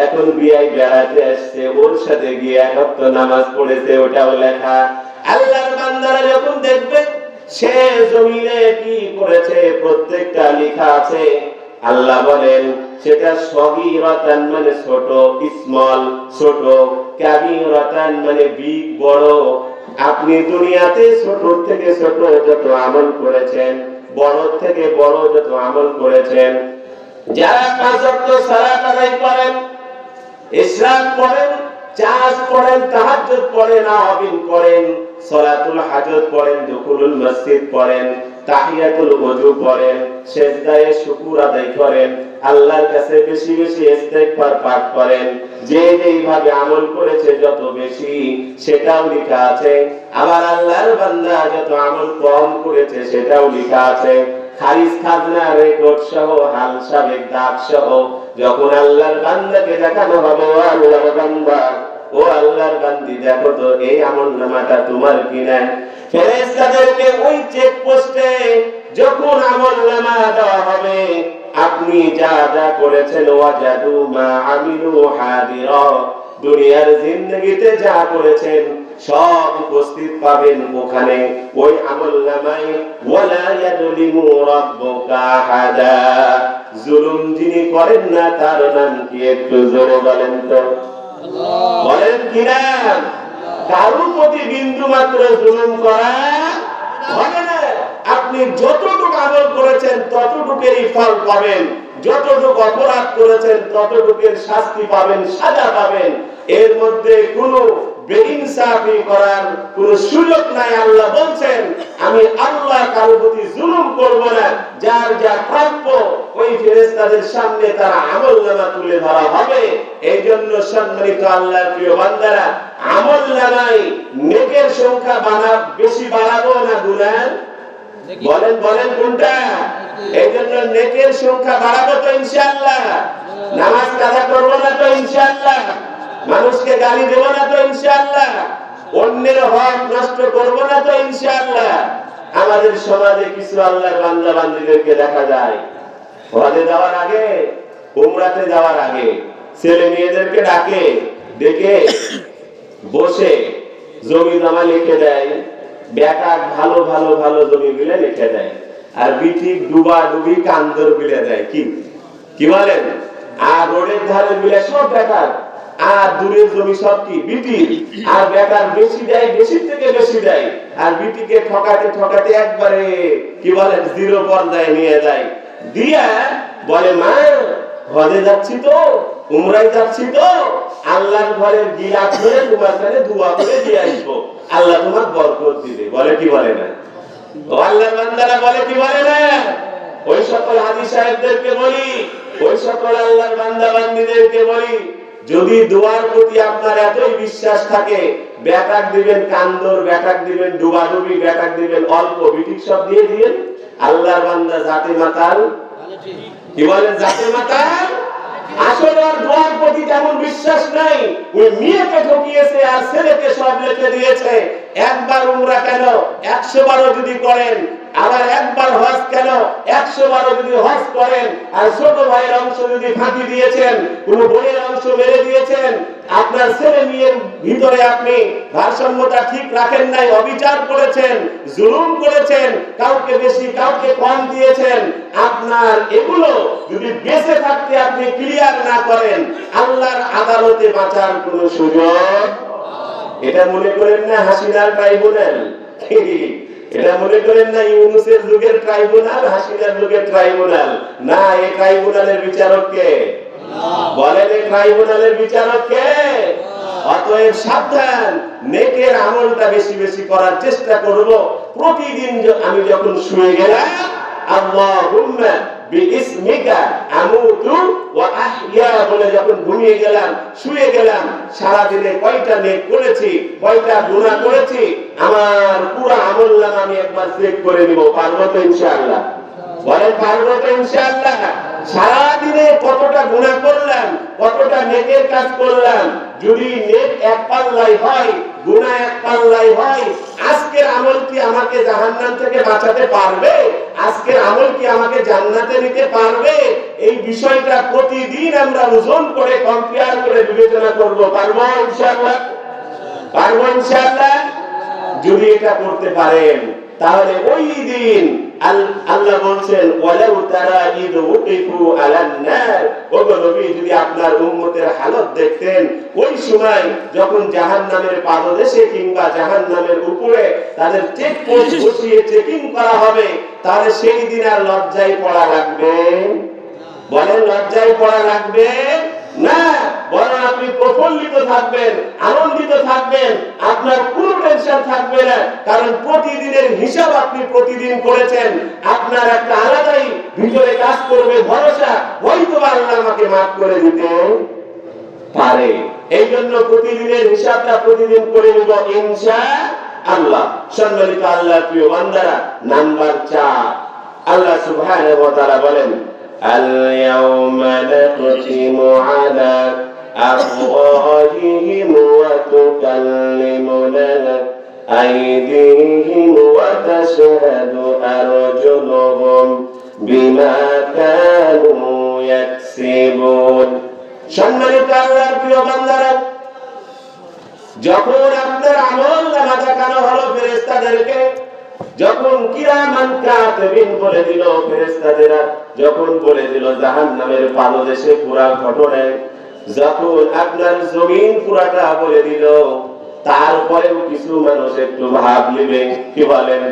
এখন বিয়াই বেড়াতে আসছে ওর সাথে গিয়ে এক ওয়াক্ত নামাজ পড়েছে ওটাও লেখা। আল্লাহর বান্দারা যখন দেখবে সে জমিনে কি করেছে প্রত্যেকটা লেখা আছে। আল্লাহ বলেন সেটা সগীরাতান মানে ছোট, স্মল ছোট, কাবীরাতান মানে বিগ বড়। আপনি দুনিয়াতে ছোট থেকে ছোট যত আমল করেছেন, বড় থেকে বড় যত আমল করেছেন, যারা 5 ওয়াক্ত সালাত আদায় করেন, ইশরাক পড়েন, চাষ পড়েন, তাহাজ্জুদ পড়েন, আওয়াবিন পড়েন, সালাতুল হাজত পড়েন, দুখুলুল মসজিদ পড়েন, তাহিয়াতুল ওযু পড়েন, সিজদায়ে শুকর আদায় করেন, আল্লাহর কাছে বেশি বেশি ইস্তিগফার পাঠ করেন, যে যেইভাবে আমল করেছে যত বেশি সেটাও লেখা আছে। আবার আল্লাহর বান্দা যত আমল কম করেছে সেটাও লেখা আছে। খারিজ খাজনা রেকর্ড সহ হাল সাবেক দাগ সহ যখন আল্লাহর বান্দাকে দেখানো হবে, ও আল্লাহর বান্দা, ও আল্লাহর বান্দি দেখো তো এই আমলনামাটা তোমার কিনা। ফেরেশতাদেরকে ওই চেক পোস্টে যখন আমলনামা দেওয়া হবে, আপনি যা যা করেছেন ওয়াজাদু মা আমিলু হাদিরা, দুনিয়ার জিন্দেগিতে যা করেছেন সব উপস্থিত পাবেন ওখানে ওই আমলনামায়। ওয়ালা ইয়াযলিমু রাব্বুকা আহাদা, জুলুম যিনি করেন না তার নাম কি একটু জোরে বলেন তো, বলেন কি নাম? কারোর প্রতি বিন্দু মাত্র জুলুম করা হবে না। আপনি যতটুকু আমল করেছেন ততটুকুরই ফল পাবেন, যতটুকু অপরাধ করেছেন ততটুকুর শাস্তি পাবেন, সাজা পাবেন। এর মধ্যে কোনো বেইনসাফি করার কোনো সুযোগ নাই। আল্লাহ বলছেন আমি আল্লাহ কারোর প্রতি জুলুম করব না, যার যা প্রাপ্য ওই ফেরেশতাদের সামনে তার আমলনামা তুলে ধরা হবে। এই জন্য সম্মানিত আল্লাহর প্রিয় বান্দারা, আমলনামায় নেকের সংখ্যা বেশি বাড়াবো না গুনাহ? বলেন বলেন কোনটা? এই জন্য নেকের সংখ্যা বাড়াবো তো ইনশাআল্লাহ। নামাজ কাজা করবো না তো ইনশাআল্লাহ। মানুষকে গালি দেব না তো ইনশাআল্লাহ। অন্যের হক নষ্ট করব না তো ইনশাআল্লাহ। আমাদের সমাজে কিছু আল্লাহর বান্দা বান্দীদেরকে দেখা যায় হজে যাওয়ার আগে, উমরাতে যাওয়ার আগে ছেলে মেয়েদেরকে ডেকে বসে জমি জমা লিখে দেয়, বেটা ভালো ভালো ভালো জমি মিলে লিখে দেয়, আর বিটি ডুবা ডুবি কান্দর মিলে দেয়। কি বলেন? আর রোডের ধারে মিলে সব বেটার, আর দূরের জমি সব কি বিটি, আর বেটার বেশি দেয়, বেশি থেকে বেশি দেয়, আর বিটিকে ঠকাতে ঠকাতে একবারে কি বলেন জিরো পর্যায়ে নিয়ে যায়। দিয়া বলে মা হজে যাচ্ছি তো, উমরায় যাচ্ছি তো, আল্লাহর ঘরের গিলাফ ধরে তোমার কাছে দোয়া করে দিয়ে আসবো, আল্লাহ তোমার বরকত দিবে। বলে কি বলে না? ও আল্লাহর বান্দারা, বলে কি বলে না? ওই সকল হাজী সাহেবদেরকে বলি, ওই সকল আল্লাহর বান্দা বান্দীদেরকে বলি, যদি দোয়ার প্রতি আপনার এতই বিশ্বাস থাকে, ব্যাটাক দিবেন কান্দর, ব্যাটাক দিবেন ডুবাডুবি, ব্যাটাক দিবেন অল্প, বিটিক সব দিয়ে দিবেন। আল্লাহর বান্দা জাতে মাতাল, কি বলেন? জাতে মাতাল। আসলে আর দোয়ার প্রতি তেমন বিশ্বাস নাই। ওই মেয়েকে ঠকিয়েছে আর ছেলেকে সব লিখে দিয়েছে। একবার উমরা কেন 100 বারও যদি করেন, আবার একবার হজ কেন 100 বারও যদি হজ করেন, আর ছোট ভাইয়ের অংশ যদি ফাঁকি দিয়েছেন, কোন বোনের অংশ মেরে দিয়েছেন, আপনার ছেলে মেয়ের ভিতরে আপনি ভারসাম্যতা ঠিক রাখেন নাই, অবিচার করেছেন, জুলুম করেছেন, কাউকে বেশি কাউকে কম দিয়েছেন, আপনার এগুলো যদি বেঁচে থাকতে আপনি ক্লিয়ার না করেন, আল্লাহর আদালতে বাঁচার কোনো সুযোগ। এটা মনে করেন না হাসিনার ট্রাইব্যুনাল, এটা মনে করেন না ইউনূসের যুগের ট্রাইব্যুনাল, হাসিনার যুগের ট্রাইব্যুনাল না। এই ট্রাইব্যুনালের বিচারক কে? বলেন, এই ট্রাইব্যুনালের বিচারক কে? অতএব সাবধান, নেকের আমলটা বেশি বেশি করার চেষ্টা করব। প্রতিদিন আমি যখন শুয়ে গেলাম, আল্লাহুম্মা বিইসমিকা আমুতু ওয়া আহইয়া বলে যখন ঘুমিয়ে গেলাম, শুয়ে গেলাম, সারা দিনে কয়টা নেক করেছি, কয়টা গুনাহ করেছি, আমার পুরো আমলনামা আমি একবার চেক করে নিব। পারবো তো ইনশাআল্লাহ? বলেন, পারবো তো ইনশাআল্লাহ? সারা দিনে কতটা গুনাহ করলাম, কতটা নেকের কাজ করলাম, যদি নেক এক পাল্লাই হয়, গুনাহ এক পাল্লাই হয়, আজকের আমল কি আমাকে জাহান্নাম থেকে বাঁচাতে পারবে? আজকের আমল কি আমাকে জান্নাতে নিতে পারবে? এই বিষয়টা প্রতিদিন আমরা ওজন করে কম্পেয়ার করে বিবেচনা করব। পারবো ইনশাআল্লাহ? পারবো ইনশাআল্লাহ? যদি এটা করতে পারেন, তাহলে ওই দিন আল্লাহ বলছেন, ওয়ালাউ তারা ইদ উকিফু আলান নার, ওগো নবী, যদি আপনার উম্মতের হালত দেখতেন, ওই সময় যখন জাহান্নামের পাদদেশে কিংবা জাহান্নামের উপরে তাদের চেকপোস্ট বসিয়ে চেকিং করা হবে, তাহলে সেই দিন আর লজ্জায় পড়া লাগবে? বলেন, লজ্জায় পড়া লাগবে না, বরং আপনি প্রফুল্লিত থাকবেন, আনন্দিত থাকবেন, আপনার কোনো টেনশন থাকবে না। কারণ প্রতিদিনের হিসাব আপনি প্রতিদিন করেছেন, আপনার একটা আলাদাই ভিতরে কাজ করবে ভরসা, হয়তো আল্লাহ আমাকে মাফ করে দিতে পারে। এই জন্য প্রতিদিনের হিসাবটা প্রতিদিন করে নিব ইনশাআল্লাহ। সম্মানিত আল্লাহর প্রিয় বান্দারা, নাম্বার 4, আল্লাহ সুবহানাহু ওয়া তাআলা বলেন, اليوم نختم على أفواههم وتكلمنا أيديهم وتشهد أرجلهم بما كانوا يكسبون। সম্মানিত আল্লাহর প্রিয় বান্দারা, যখন আপনার আমলনামা দেখানো হলো ফেরেশতাদেরকে, যখন কিরামান কাতিবিন বলে দিল ফেরেশতাদেরা, যখন বলে দিল জাহান্নামের পাদদেশে পুরা ঘটনা, যখন আপনার জমিন পুরাটা বলে দিল, তারপরেও কিছু মানুষ একটু ভাব নেবে। কি বলেন?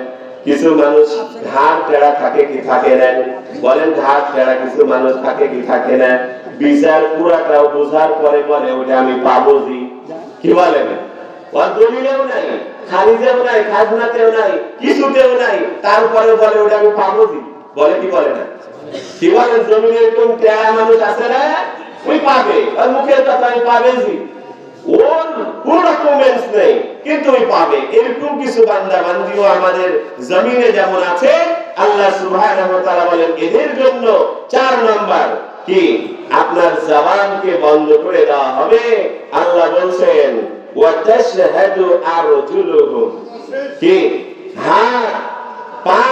কিছু মানুষ ঘাড় টেরা থাকে কি থাকে না? বলেন, ঘাড় টেরা কিছু মানুষ থাকে কি থাকে না? বিচার পুরাটাও বোঝার পরে বলে, ওটা আমি পাবো জি। কি বলেন? ওর দলিলেও নাই, খারিজেও নাই, খাজনাতেও নাই, কিছুতেও নাই, তারপরে বলে ওটা আমি পাবো জি। বলে কি বলে না? কি বলেন? জমিনে এরকম টেরা মানুষ আছে না? ওই পাবে, আর মুখের কথা আমি পাবে জি, ওর কোন ডকুমেন্টস নেই, কিন্তু ওই পাবে। এরকম কিছু বান্দা বান্দিও আমাদের জমিনে যেমন আছে, আল্লাহ সুবহানাহু ওয়া তাআলা বলেন এদের জন্য 4 নাম্বার কি, আপনার জবানকে বন্ধ করে দেওয়া হবে। আল্লাহ বলছেন, ওয়া তাশহাদু আরজুলুহুম, কি হাত পা,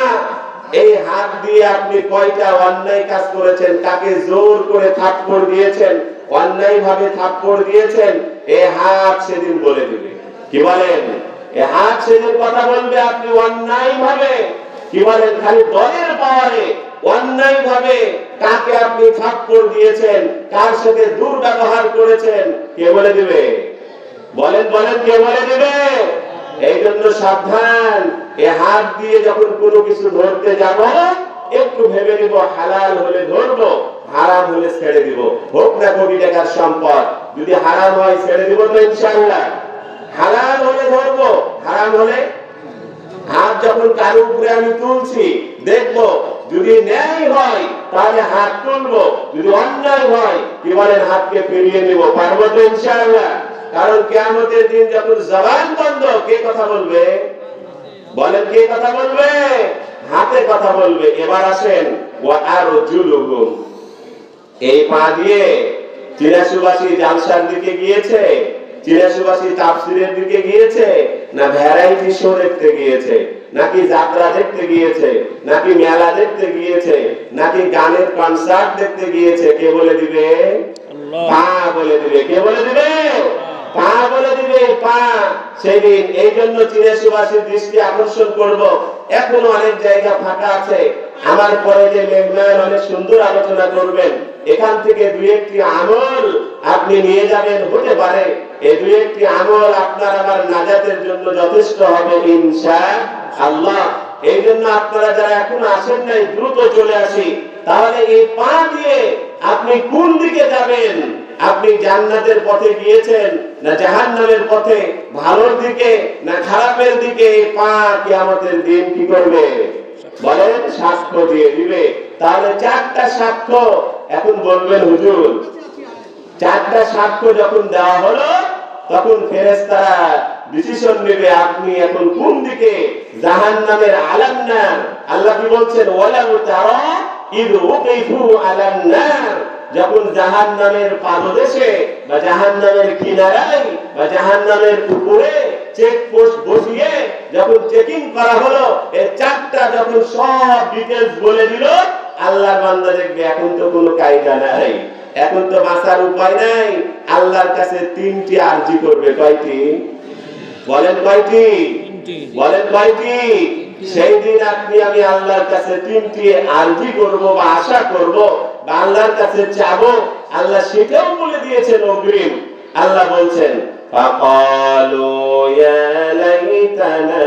এই হাত দিয়ে আপনি কয়টা অন্যায় কাজ করেছেন, কাকে জোর করে থাপ্পড় দিয়েছেন, অন্যায় ভাবে থাপ্পড় দিয়েছেন, এই হাত সেদিন বলে দিবে। কি বলেন? এই হাত সেদিন কথা বলবে, আপনি অন্যায় ভাবে, কি বলেন, খালি দলের পাওয়ারে অন্যায় ভাবে কাকে আপনি থাপ্পড় দিয়েছেন, কার সাথে দুর্ব্যবহার করেছেন, কে বলে দিবে? বলেন বলেন, কে বলে দিবে? এই জন্য সাবধান, এই হাত দিয়ে যখন কোনো কিছু ধরতে যাব, একটু ভেবে নিব, হালাল হলে ধরবো, হারাম হলে ছেড়ে দিব, হোক না কোটি টাকার সম্পদ, যদি হারাম হয় ছেড়ে দিব তো ইনশাআল্লাহ। হালাল হলে ধরবো, হারাম হলে হাত যখন কারো উপরে আমি তুলছি দেখবো, যদি ন্যায় হয় তাহলে হাত তুলবো, যদি অন্যায় হয় কি বলেন হাতকে ফিরিয়ে নিব, পারবো তো ইনশাআল্লাহ। কারণ কিয়ামতের দিন যখন জবান বন্ধ, কে কথা বলবে বলেন, কে কথা বলবে? হাতে কথা বলবে। এবার আসেন ওয়া আরজুলুহুম, এই পা দিয়ে চিরাশুবাসী জালসার দিকে গিয়েছে, চিরাশুবাসী তাফসীরের দিকে গিয়েছে, না ভ্যারাইটি শো দেখতে গিয়েছে, নাকি যাত্রা দেখতে গিয়েছে, নাকি মেলা দেখতে গিয়েছে, নাকি গানের কনসার্ট দেখতে গিয়েছে? কে বলে দিবে? পা বলে দিবে। কে বলে দিবে? পা বলে দিবে। পা সেদিন এই জন্য চিরাশুবাসীর দৃষ্টি আকর্ষণ করব। এখনো অনেক জায়গা ফাঁকা আছে, আমার পরে যে মেহমান অনেক সুন্দর আলোচনা করবেন, এখান থেকে দুই একটি আমল আপনি নিয়ে যাবেন, হতে পারে এই দুই একটি আমল আপনার আমার নাজাতের জন্য যথেষ্ট হবে ইনশাআল্লাহ। এই জন্য আপনারা যারা এখন আসেন নাই দ্রুত চলে আসি। তাহলে এই পা দিয়ে আপনি কোন দিকে যাবেন? আপনি জান্নাতের পথে গিয়েছেন না জাহান্নামের পথে? ভালোর দিকে না খারাপের দিকে? এই পা কিয়ামতের দিন কি করবে বলেন? সাক্ষ্য দিয়ে দিবে। তাহলে চারটা সাক্ষ্য এখন বলবেন হুজুর, চারটা সাক্ষ্য যখন দেওয়া হলো তখন ফেরেশতারা ডিসিশন নেবে আপনি এখন কোন দিকে, জাহান্নামের আলাম নার। আল্লাহ কি বলছেন? ওয়ালাউ তারা ইদ উকিফু আলান নার, যখন জাহান্নামের পাদদেশে বা জাহান্নামের কিনারায় বা জাহান্নামের উপরে চেকপোস্ট বসিয়ে যখন চেকিং করা হলো, এই চারটা যখন সব ডিটেইলস বলে দিল, আল্লাহর বান্দা দেখবে এখন তো কোনো কায়দা নাই, এখন তো বাঁচার উপায় নাই। আল্লাহর কাছে তিনটি আরজি করবে। কয়টি বলেন? কয়টি বলেন? কয়টি? সেই দিন আপনি আমি আল্লাহর কাছে তিনটি আরজি করব বা আশা করব বা আল্লাহর কাছে চাবো। আল্লাহ সেটাও বলে দিয়েছেন অগ্রিম। আল্লাহ বলছেন ফাকালু ইয়া লাইতানা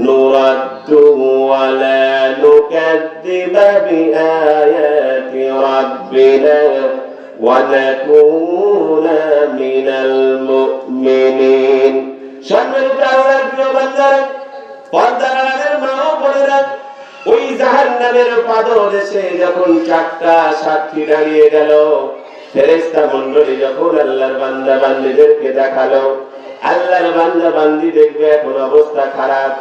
নুরাদ্দু ওয়া লা নুকাদ্দিবা বিআয়াতি রাব্বিনা ওয়া নাকুনা মিনাল মুমিনিন। সম্মানিত আল্লাহর প্রিয় বান্দারা, পর্দার আড়ালের মা ও বোনেরা, ওই জাহান্নামের পাদদেশে যখন চারটা সাক্ষী দাঁড়িয়ে গেল, ফেরেশতা মণ্ডলী যখন আল্লাহর বান্দা বান্দীদেরকে দেখালো, আল্লাহর বান্দা বান্দী দেখবে এখন অবস্থা খারাপ।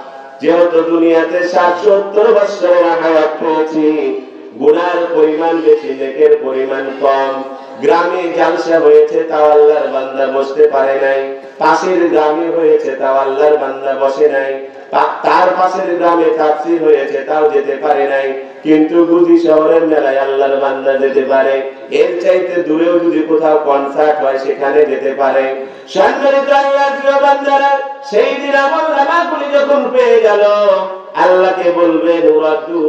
যেহেতু দুনিয়াতে 60-70 বছরের হায়াত পেয়েছি, গুনার পরিমাণ বেশি, নেকের পরিমাণ কম। গ্রামে জালসা হয়েছে তাও আল্লাহর বান্দা বসতে পারে নাই, পাশের গ্রামে হয়েছে তাও আল্লাহর বান্দা বসে নাই, তার পাশের গ্রামে তাফসীর হয়েছে তাও যেতে পারে নাই। কিন্তু বুঝি শহরের মেলায় আল্লাহর বান্দা যেতে পারে, এর চাইতে দূরেও যদি কোথাও কনসার্ট হয় সেখানে যেতে পারে। সম্মানিত আল্লাহর প্রিয় বান্দারা, সেই দিন আমল নামাগুলি যখন পেয়ে গেল, আল্লাহকে বলবে নুরাদ্দু,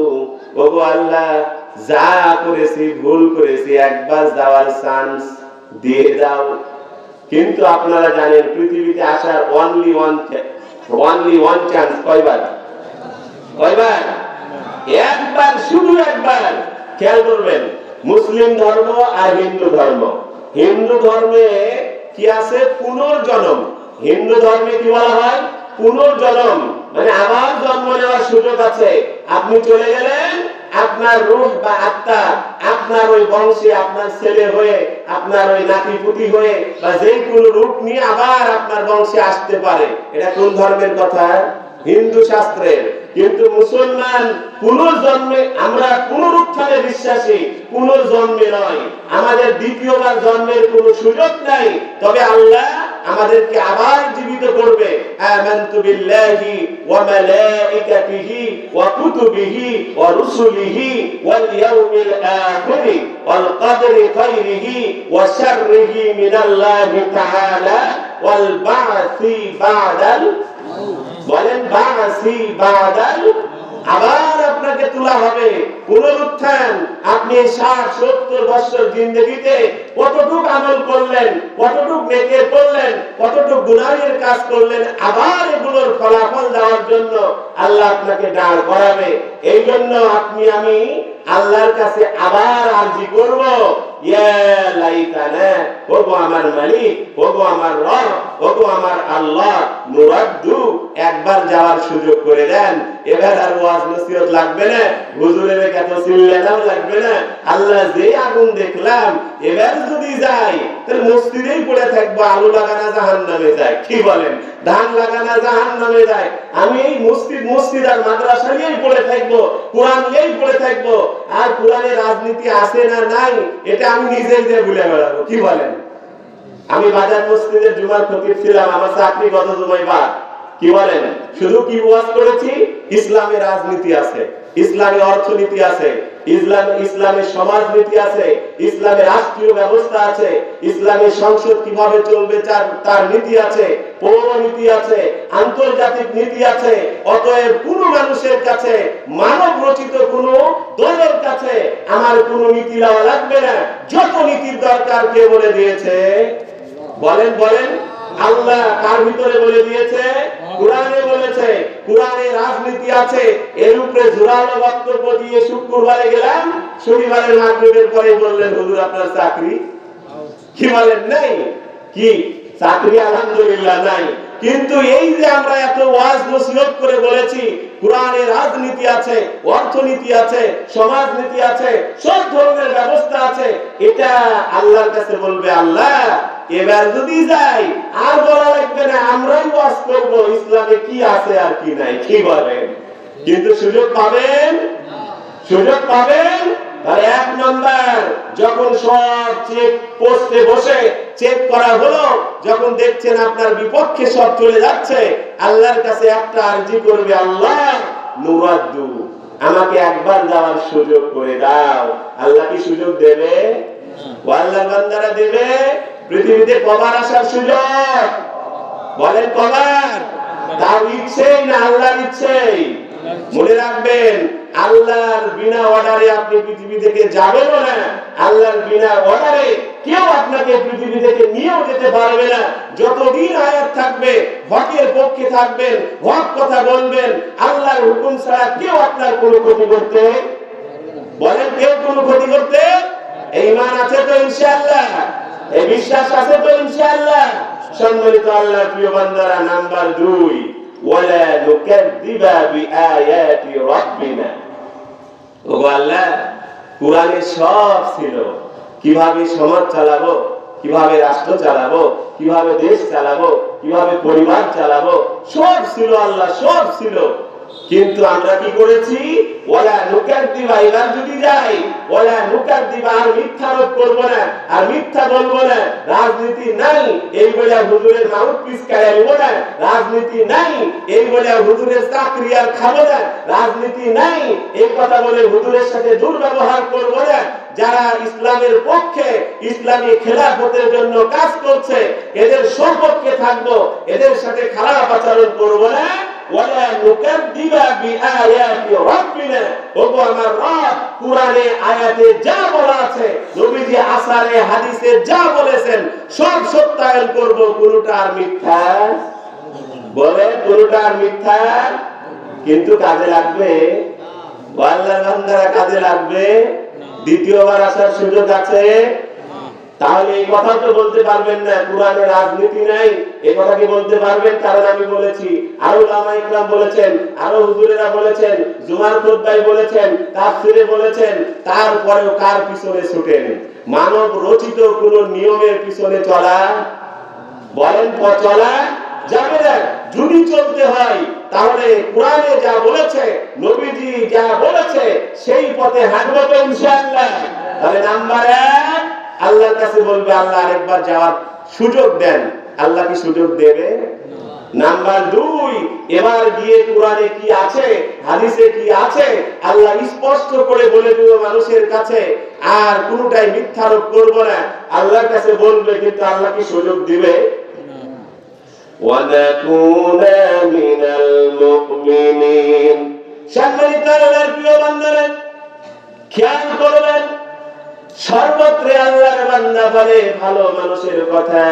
ওগো আল্লাহ যা করেছি ভুল করেছি, একবার যাওয়ার চান্স দিয়ে দাও। কিন্তু আপনারা জানেন পৃথিবীতে আসার অনলি ওয়ান চান্স কয়বার? কয়বার? একবার, শুধু একবার। খেয়াল করবেন, মুসলিম ধর্ম আর হিন্দু ধর্ম, হিন্দু ধর্মে কি আছে? পুনর্জন্ম। হিন্দু ধর্মে কি বলা হয়? পুনর্জন্ম, মানে আবার জন্ম নেওয়ার সুযোগ আছে। আপনি চলে গেলেন, আপনার রূহ বা আত্মা আপনার ওই বংশে আপনার ছেলে হয়ে, আপনার ওই নাতিপুতি হয়ে বা যে কোনো রূপ নিয়ে আবার আপনার বংশে আসতে পারে। এটা কোন ধর্মের কথা? হিন্দু শাস্ত্রের। কিন্তু মুসলমান পুনর্জন্মে, আমরা পুনরুত্থানে বিশ্বাসী, পুনর্জন্মে নয়। আমাদের দ্বিতীয়বার জন্মের কোনো সুযোগ নাই। তবে আল্লাহ আমাদেরকে আবার জীবিত করবে। আমানতু বিল্লাহি ওয়া মালাইকাতিহি ওয়া কুতুবিহি ওয়া রুসুলিহি ওয়াল ইয়াউমিল আখির ওয়াল কদরি খাইরিহি ওয়া শাররিহি মিনাল্লাহি তাআলা ওয়াল বা'সি বা'দাল, বলেন বা'সি বা'দাল, আবার আপনাকে তোলা হবে। পুনরুত্থান। আপনি 60-70 বছর জিন্দেগিতে কতটুকু আমল করলেন, কতটুকু নেকের করলেন, কতটুকু গুনাহের কাজ করলেন, আবার এগুলোর ফলাফল দেওয়ার জন্য আল্লাহ আপনাকে দাঁড় করাবে। এই জন্য আপনি আমি আল্লাহর কাছে আবার আরজি করব, ইয়া লাইতানা, ওগো আমার মালিক, ওগো আমার রব, ওগো আমার আল্লাহ, নুরাদ্দু, একবার যাওয়ার সুযোগ করে দেন। এবার আর ওয়াজ নসিহত লাগবে না, হুজুরের এত চিল্লানো লাগবে না। আল্লাহ যে আগুন দেখলাম, এবার যদি যাই তাহলে মসজিদেই পড়ে থাকবো, আলু লাগানা জাহান্নামে যায়, কি বলেন? ধান লাগানা জাহান্নামে যায়। আমি এই মসজিদ আর মাদ্রাসা নিয়েই পড়ে থাকবো, কোরআন নিয়েই পড়ে থাকবো। আর কোরআনের রাজনীতি আছে না নাই এটা আমি নিজেই যে ভুলে বেড়াবো, কি বলেন? আমি বাজার মসজিদের জুমার খতিব ছিলাম, আমার চাকরি গত জুমায় বাদ, কি বলেন? শুধু কি ওয়াজ করেছি? ইসলামের রাজনীতি আছে, ইসলামের অর্থনীতি আছে, ইসলামের সমাজনীতি আছে, ইসলামের রাষ্ট্রীয় ব্যবস্থা আছে, ইসলামের সংসদ কিভাবে চলবে তার নীতি আছে, পৌর নীতি আছে, আন্তর্জাতিক নীতি আছে। অতএব কোন মানুষের কাছে, মানব রচিত কোন দলের কাছে আমার কোন নীতি লওয়া লাগবে না। যত নীতির দরকার কে বলে দিয়েছে? বলেন বলেন। আল্লাহ কার ভিতরে বলে দিয়েছে? কোরআনে বলেছে। কোরআনে রাজনীতি আছে। এর উপরে জোরালো বক্তব্য দিয়ে শুক্রবারে গেলাম, শনিবারের মাগরিবের পরে বললেন হুজুর আপনার চাকরি, কি বলেন? নাই কি চাকরি? আলহামদুলিল্লাহ নাই। কিন্তু এই যে আমরা এত ওয়াজ নসিহত করে বলেছি কোরআনে রাজনীতি আছে, অর্থনীতি আছে, সমাজনীতি আছে, সব ধরনের ব্যবস্থা আছে, এটা আল্লাহর কাছে বলবে আল্লাহ এবার যদি যাই আর বলা লাগবে না, আমরাই ওয়াজ করব ইসলামে কি আছে আর কি নাই, কি বলেন? কিন্তু সুযোগ পাবেন, সুযোগ পাবেন। আর এক নাম্বার, যখন সব চেক পোস্টে বসে চেক করা হলো, যখন দেখছেন আপনার বিপক্ষে সব চলে যাচ্ছে, আল্লাহর কাছে একটা আরজি করবে, আল্লাহ নুরাদ্দু, আমাকে একবার যাওয়ার সুযোগ করে দাও। আল্লাহ কি সুযোগ দেবে? আল্লাহর বান্দারা দেবে। পৃথিবীতে কবার আসার সুযোগ? বলেন কবার? তার ইচ্ছেই না আল্লাহর ইচ্ছেই। মনে রাখবেন, আল্লাহর বিনা অর্ডারে আপনি পৃথিবী থেকে যাবেন না। আল্লাহর বিনা অর্ডারে কেউ আপনাকে পৃথিবী থেকে নিয়েও যেতে পারবে না। যতদিন হায়াত থাকবে হকের পক্ষে থাকবেন, হক কথা বলবেন, আল্লাহর হুকুম ছাড়া কেউ আপনার কোনো ক্ষতি করতে, বলেন কেউ কোনো ক্ষতি করতে? এই ঈমান আছে তো ইনশাআল্লাহ? এই বিশ্বাস আছে তো ইনশাআল্লাহ? সম্মানিত আল্লাহর প্রিয় বান্দারা, নাম্বার 2, ওয়ালা নুকাযযিবা বিআয়াতি রাব্বিনা। ওগো আল্লাহ, কোরআনে সব ছিল, কিভাবে সমাজ চালাবো, কিভাবে রাষ্ট্র চালাবো, কিভাবে দেশ চালাবো, কিভাবে পরিবার চালাবো, সব ছিল আল্লাহ, সব ছিল। কিন্তু আমরা কি করেছি? ওয়ালা নুকাযযিবা, এবার যদি যাই ওয়ালা নুকাযযিবা, আর মিথ্যা আরোপ করব না, আর মিথ্যা বলবো না। রাজনীতি নাই এই বলে হুজুরের মাউথ পিস কাড়া নিব না, রাজনীতি নাই এই বলে হুজুরের চাকরি আর খাবো না, রাজনীতি নাই এই কথা বলে হুজুরের সাথে দুর্ব্যবহার করব না। যারা ইসলামের পক্ষে, ইসলামী খেলাফতের জন্য কাজ করছে, এদের সপক্ষে থাকবো, এদের সাথে খারাপ আচরণ করব না। ওয়ালা নুকাযযিবা বিআয়াতি রাব্বিনা, ওগো আমার রব, কোরআনে আয়াতে যা বলা আছে, নবীজি আসরে হাদিসে যা বলেছেন সব সত্যায়ন করব, কোনটা আর মিথ্যা, বলে কোনটা আর মিথ্যা। কিন্তু কাজে লাগবে? আল্লাহর বান্দারা কাজে লাগবে? দ্বিতীয়বার আসার সুযোগ আছে? তাহলে এই কথা তো বলতে পারবেন না কোরআনে রাজনীতি নাই, এই কথা কি বলতে পারবেন? কারণ আমি বলেছি, আরো উলামা ইকরাম বলেছেন, আরো হুজুরেরা বলেছেন, জুমার খুতবায় বলেছেন, তাফসীরে বলেছেন। তারপরেও কার পিছনে ছুটেন? মানব রচিত কোন নিয়মের পিছনে চলা, বলেন চলা যাবে না। যদি চলতে হয় তাহলে কোরআনে যা বলেছে, নবীজি যা বলেছে, সেই পথে হাঁটবো তো ইনশাআল্লাহ। তাহলে নাম্বার 1, আল্লাহর কাছে বলবে আল্লাহ আরেকবার যাওয়ার সুযোগ দেন। আল্লাহ কি সুযোগ দেবে? নাম্বার 2, এবার গিয়ে কোরআনে কি আছে, হাদিসে কি আছে, আল্লাহ স্পষ্ট করে বলে দেব মানুষের কাছে, আর কোনটাই মিথ্যারোপ করব না। আল্লাহর কাছে বলবে, কিন্তু আল্লাহ কি সুযোগ দিবে? ওয়ানাকুনা মিনাল মুমিনিন। সম্মানিত আল্লাহর প্রিয় বান্দারা, খেয়াল করবেন, সর্বত্র আল্লাহর বান্দা বলে ভালো মানুষের কথা।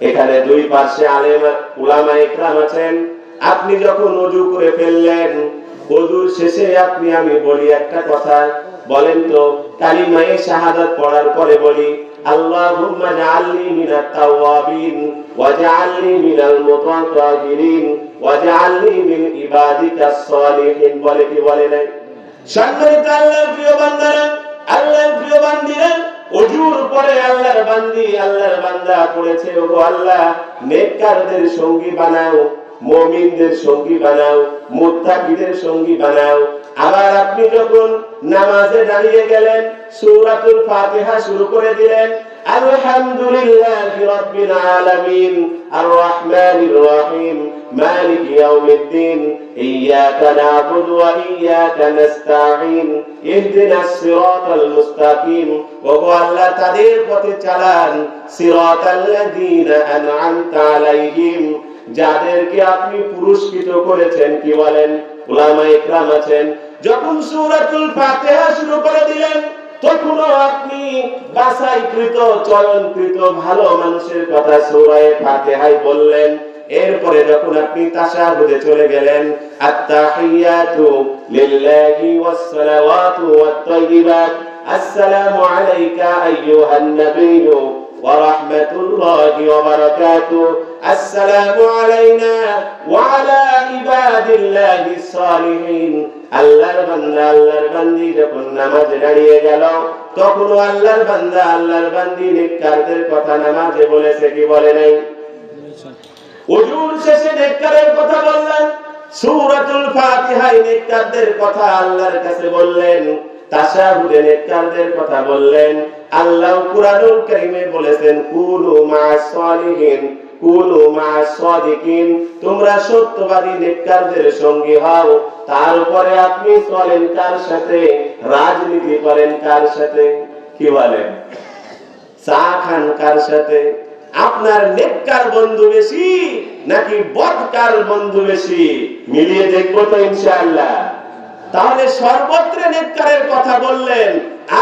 এখানে দুই পাশে আলেম উলামা ইকরাম আছেন। আপনি যখন ওযু করে ফেললেন, ওযুর শেষে আমি বলি একটা কথা, বলেন তো কালিমায়ে শাহাদাত পড়ার পরে বলি আল্লাহুম্মা জাআলনি মিনাত তাওয়াবিন ওয়া জাআলনি মিনাল মুতাতাহিরিন ওয়া জাআলনি মিন ইবাদিকাস সালিহিন, বলে কি বলে নাই? সম্মানিত আল্লাহর প্রিয় বান্দারা, আল্লাহর প্রিয় বান্দীরা, ওযুর পরে আল্লাহর বান্দা পড়েছে, ওগো আল্লাহ নেককারদের সঙ্গী বানাও, মুমিনদের সঙ্গী বানাও, মুত্তাকিদের সঙ্গী বানাও। আবার আপনি যখন নামাজে দাঁড়িয়ে গেলেন, সূরাতুল ফাতিহা শুরু করে দিলেন, আলহামদুলিল্লাহি রাব্বিল আলামিন আর রহমানির রহিম মালিক ইয়াউমিদ্দিন ইয়্যাকা না'বুদু ওয়া ইয়্যাকা নাস্তাঈন ইহদিনাস সিরাতাল মুস্তাকিম। ওগো আল্লাহ তাদের পথে চালান, সিরাতাল্লাযীনা আন'আমতা আলাইহিম, যাদেরকে আপনি পুরস্কৃত করেছেন। কি বলেন? উলামা ইকরাম আছেন, যখন সূরাতুল ফাতিহা শুরু করে দিলেন তখনও আপনি বাছাইকৃত চয়নকৃত ভালো মানুষের কথা সূরা ফাতিহায় বললেন। এরপরে যখন আপনি তাশাহুদে চলে গেলেন, আত-তাহিয়াতু লিল্লাহি ওয়াস-সালাওয়াতু ওয়াত-তাইয়্যিবাত, আসসালামু আলাইকা আইয়ুহান নাবিয়্যু ওয়া রাহমাতুল্লাহি ওয়া বারাকাতুহু, আসসালামু আলাইনা ওয়া আলা ইবাদিল্লাহিস সালিহিন। আল্লাহর বান্দা আল্লাহর বান্দি যখন নামাজে দাঁড়িয়ে গেল, তখনও আল্লাহর বান্দা আল্লাহর বান্দি নেককারদের কথা নামাজে বলেছে। কি বলে নাই? ওযুর শেষে নেককারের কথা বললেন, সূরাতুল ফাতিহায় নেককারদের কথা আল্লাহর কাছে বললেন, তাশাহুদে নেককারদের কথা বললেন। আল্লাহ কুরআনুল কারীমে বলেছেন, কুনু মা'আস সালিহিন কুনু মা'আস সাদিকিন, তোমরা সত্যবাদী নেককারদের সঙ্গী হও। তারপরে আপনি চলেন কার সাথে? রাজনীতি করেন কার সাথে? কি বলেন? চা খান কার সাথে? আপনার নেককার বন্ধু বেশি নাকি বদকার বন্ধু বেশি? মিলিয়ে দেখবো তো ইনশাআল্লাহ। তাহলে সর্বত্র নেককারের কথা বললেন,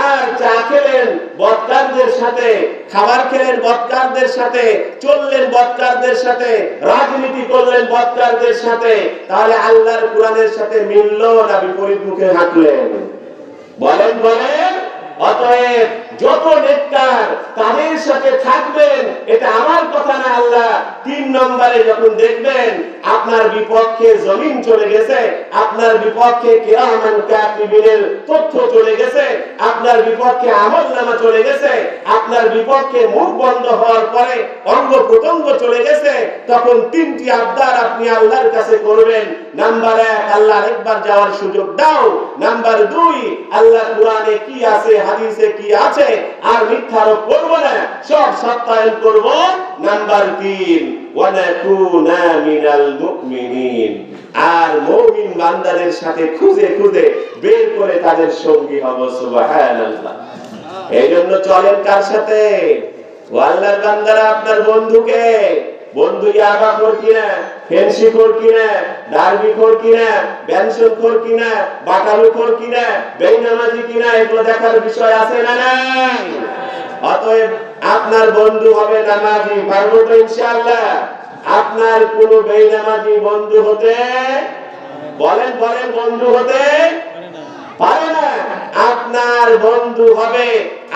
আর চা খেলেন বদকারদের সাথে, খাবার খেলেন বদকারদের সাথে, চললেন বদকারদের সাথে, রাজনীতি করলেন বদকারদের সাথে, তাহলে আল্লাহর কোরআনের সাথে মিলল না বিপরীত মুখে হাঁটলেন? বলেন বলেন। অতএব যত নেককার তাদের সাথে থাকবেন, এটা আমার কথা না, আল্লাহ। 3 নম্বরে যখন দেখবেন আপনার বিপক্ষে জমিন চলে গেছে, আপনার বিপক্ষে কিরামান কাতিবিনের তথ্য চলে গেছে, আপনার বিপক্ষে আমলনামা চলে গেছে, আপনার বিপক্ষে মুখ বন্ধ হওয়ার পরে অঙ্গ প্রত্যঙ্গ চলে গেছে, তখন 3টি আবদার আপনি আল্লাহর কাছে করবেন। নাম্বার 1, আল্লাহ একবার যাওয়ার সুযোগ দাও। নাম্বার 2, আল্লাহ কোরআনে কি আছে, হাদিসে কি আছে, আর মিথ্যারোপ করব না, সব সত্যায়ন করব। নাম্বার 3, ওয়া নাকুনা মিনাল মুমিনিন, আর মুমিন বান্দাদের সাথে খুঁজে খুঁজে বের করে তাদের সঙ্গী হব। সুবহানাল্লাহ। এইজন্য চলেন কার সাথে? ও আল্লাহর বান্দারা, আপনার বন্ধুকে, বন্ধু ইয়াবা খোর কিনা, ফেন্সি খোর কিনা, ডারবি খোর কিনা, বেনসন খোর কিনা, বাটালু খোর কিনা, বেঈমানাজি কিনা, এগুলো দেখার বিষয় আছে না নাই? অতএব আপনার বন্ধু হবে নামাজি, পারবো তো ইনশাআল্লাহ? আপনার কোন বেঈমানাজি বন্ধু হতে, বলেন বলেন, বন্ধু হতে পারে না। আপনার বন্ধু হবে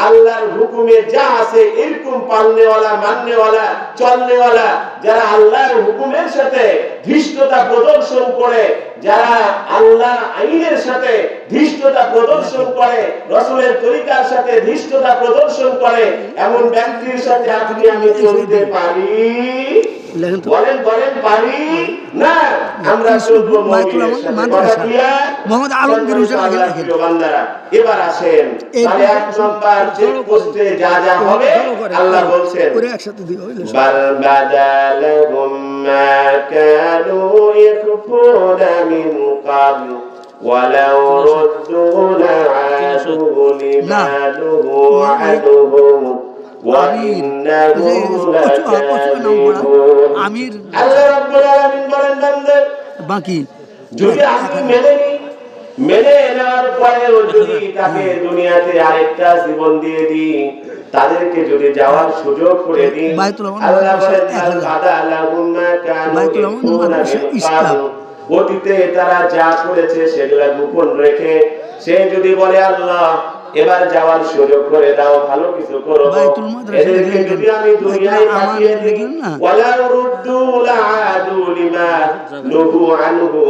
আল্লাহর হুকুমে যা আছে এরকম পালনেওয়ালা, মাননেওয়ালা, চলনেওয়ালা, যারা আল্লাহর হুকুমের সাথে ধৃষ্টতা প্রদর্শন করে, যারা আল্লাহর আইনের সাথে ধৃষ্টতা প্রদর্শন করে, রাসূলের তরিকার সাথে ধৃষ্টতা প্রদর্শন করে, এমন ব্যক্তির সাথে আপনি আমি চলতে পারি? বলেন বলেন, পারি না? আমরা শুধু মুমিনের সাথে কথা দিয়া মোহাম্মদ আলমগীর হোসেন আগে লিখেন। এবার আসেন, তাহলে 1 নম্বর চেক পোস্টে যা যা হবে আল্লাহ বলছেন, পুরো একসাথে দিও। বাল বাদালাহুম মা কানু ইয়াকুফুনা মিন ক্বাবল ওয়ালাউ রুদ্দু লা'আদু লিমা নুহু আনহু ওয়া ইন্নাহুম লাকাযিবুন। আমির আল্লাহ রাব্বুল আলামিন বলেন, বান্দা বাকি যদি আপনি মেনে নিন মেনে নেওয়ার পরেও যদি তাকে দুনিয়াতে আরেকটা জীবন দিয়ে দিই, তাদেরকে যদি যাওয়ার সুযোগ করে দিই, আল্লাহ বলেন অতীতে তারা যা করেছে সেগুলা গোপন রেখে সে যদি বলে আল্লাহ এবার যাওয়ার সুযোগ করে দাও, ভালো কিছু করো, এদেরকে যদি আমি দুনিয়ায় পাঠিয়ে দিই, ওয়ালা রুদ্দু লাআদু লিমা নুহু আনহু,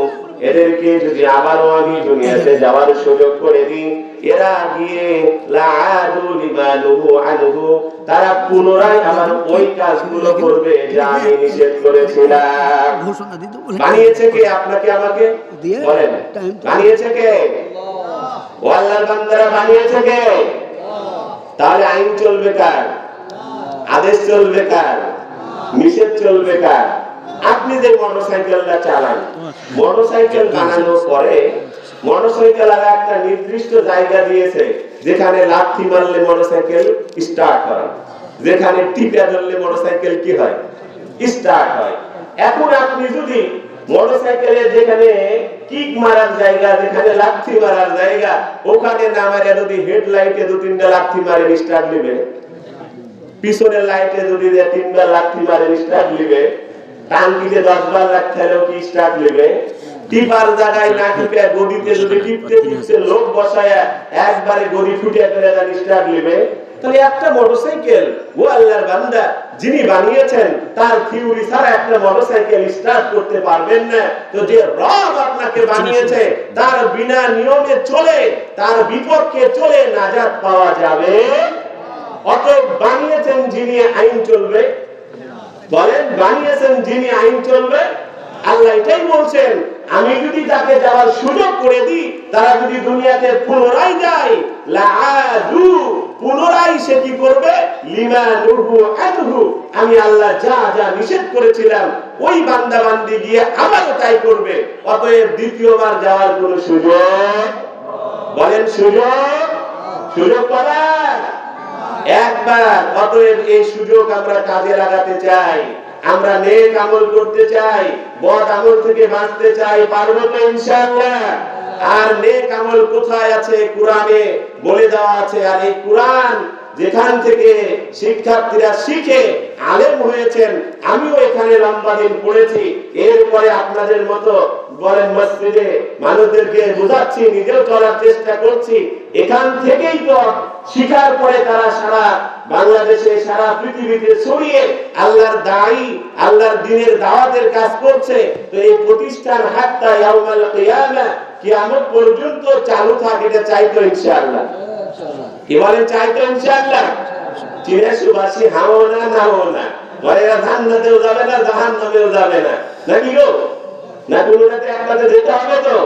এদেরকে যদি আবারও আমি দুনিয়াতে যাওয়ার সুযোগ করে দিই, এরা গিয়ে লাআদু লিমা নুহু আনহু, তারা পুনরায় আমার ওই কাজগুলো করবে যা আমি নিষেধ করেছিলাম। বানিয়েছে কে আপনাকে আমাকে? বলেন, বানিয়েছে কে? ও আল্লাহর বান্দারা বানিয়েছে কে? তাহলে আইন চলবে কার? আদেশ চলবে কার? নিষেধ চলবে কার? আপনি যে মোটরসাইকেলটা চালান, মোটরসাইকেল বানানোর পরে মোটরসাইকেল আর একটা নির্দিষ্ট জায়গা দিয়েছে যেখানে লাথি মারলে মোটরসাইকেল স্টার্ট হয়, যেখানে টিপে ধরলে মোটরসাইকেল কি হয়? স্টার্ট হয়। এখন আপনি যদি মোটরসাইকেলের যেখানে কিক মারার জায়গা, যেখানে লাথি মারার জায়গা, ওখানে না মারে যদি হেডলাইটে দু তিনটা লাথি মারে স্টার্ট নেবে, পিছনের লাইটে যদি 3 বার লাথি মারে স্টার্ট নেবে, টাঙ্কিতে 10 বার লাথি মারলেও কি স্টার্ট নেবে? টিপার জায়গায় না টিপে গদিতে যদি টিপতে টিপতে লোক বসায়া একবারে গদি ফুটিয়ে ফেলে দেন, স্টার্ট নেবে? তাহলে একটা মোটরসাইকেল, ও আল্লাহর বান্দা যিনি বানিয়েছেন তার থিওরি ছাড়া একটা মোটরসাইকেল স্টার্ট করতে পারবেন না। তো যে রব আপনাকে বানিয়েছে তার বিনা নিয়মে চলে, তার বিপক্ষে চলে নাজাত পাওয়া যাবে? অতএব বানিয়েছেন যিনি, আইন চলবে। বলেন, বানিয়েছেন যিনি, আইন চলবে। আল্লাহ এটাই বলছেন, আমি যদি তাকে যাওয়ার সুযোগ করে দিই, তারা যদি দুনিয়াতে পুনরায় যায়, লাআদু, পুনরায় সে কি করবে? লিমা নুহু আনহু, আমি আল্লাহ যা যা নিষেধ করেছিলাম ওই বান্দা বান্দি গিয়ে আবারও তাই করবে। অতএব দ্বিতীয়বার যাওয়ার কোনো সুযোগ, বলেন সুযোগ পাবেন একবার। অতএব এই সুযোগ আমরা কাজে লাগাতে চাই, আমরা নেক আমল করতে চাই, বদ আমল থেকে বাঁচতে চাই, পারবো তো ইনশাআল্লাহ? আর নেক আমল কোথায় আছে? কোরআনে বলে দেওয়া আছে। আর এই কোরআন যেখান থেকে শিক্ষার্থীরা শিখে আলেম হয়েছেন, আমিও এখানে লম্বা দিন পড়েছি, এরপরে আপনাদের মতো বলেন মসজিদে মানুষদেরকে বোঝাচ্ছি, নিজেও চলার চেষ্টা করছি। এখান থেকেই তো শিখার পরে তারা সারা বাংলাদেশে, সারা পৃথিবীতে ছড়িয়ে আল্লাহর দায়ী, আল্লাহর দ্বীনের দাওয়াতের কাজ করছে। তো এই প্রতিষ্ঠান হাত্তা ইয়াউমাল কিয়ামা, কিয়ামত পর্যন্ত চালু থাকে, এটা চাইতো ইনশাআল্লাহ। কি বলেন, চাইতো ইনশাআল্লাহ? চিনে সুবাসী হাও না, নাও না, বলে এরা জান্নাতেও যাবে না, জাহান্নামেও যাবে না, নাকি গো? না, কোনোটাতে একটাতে যেতে হবে তো।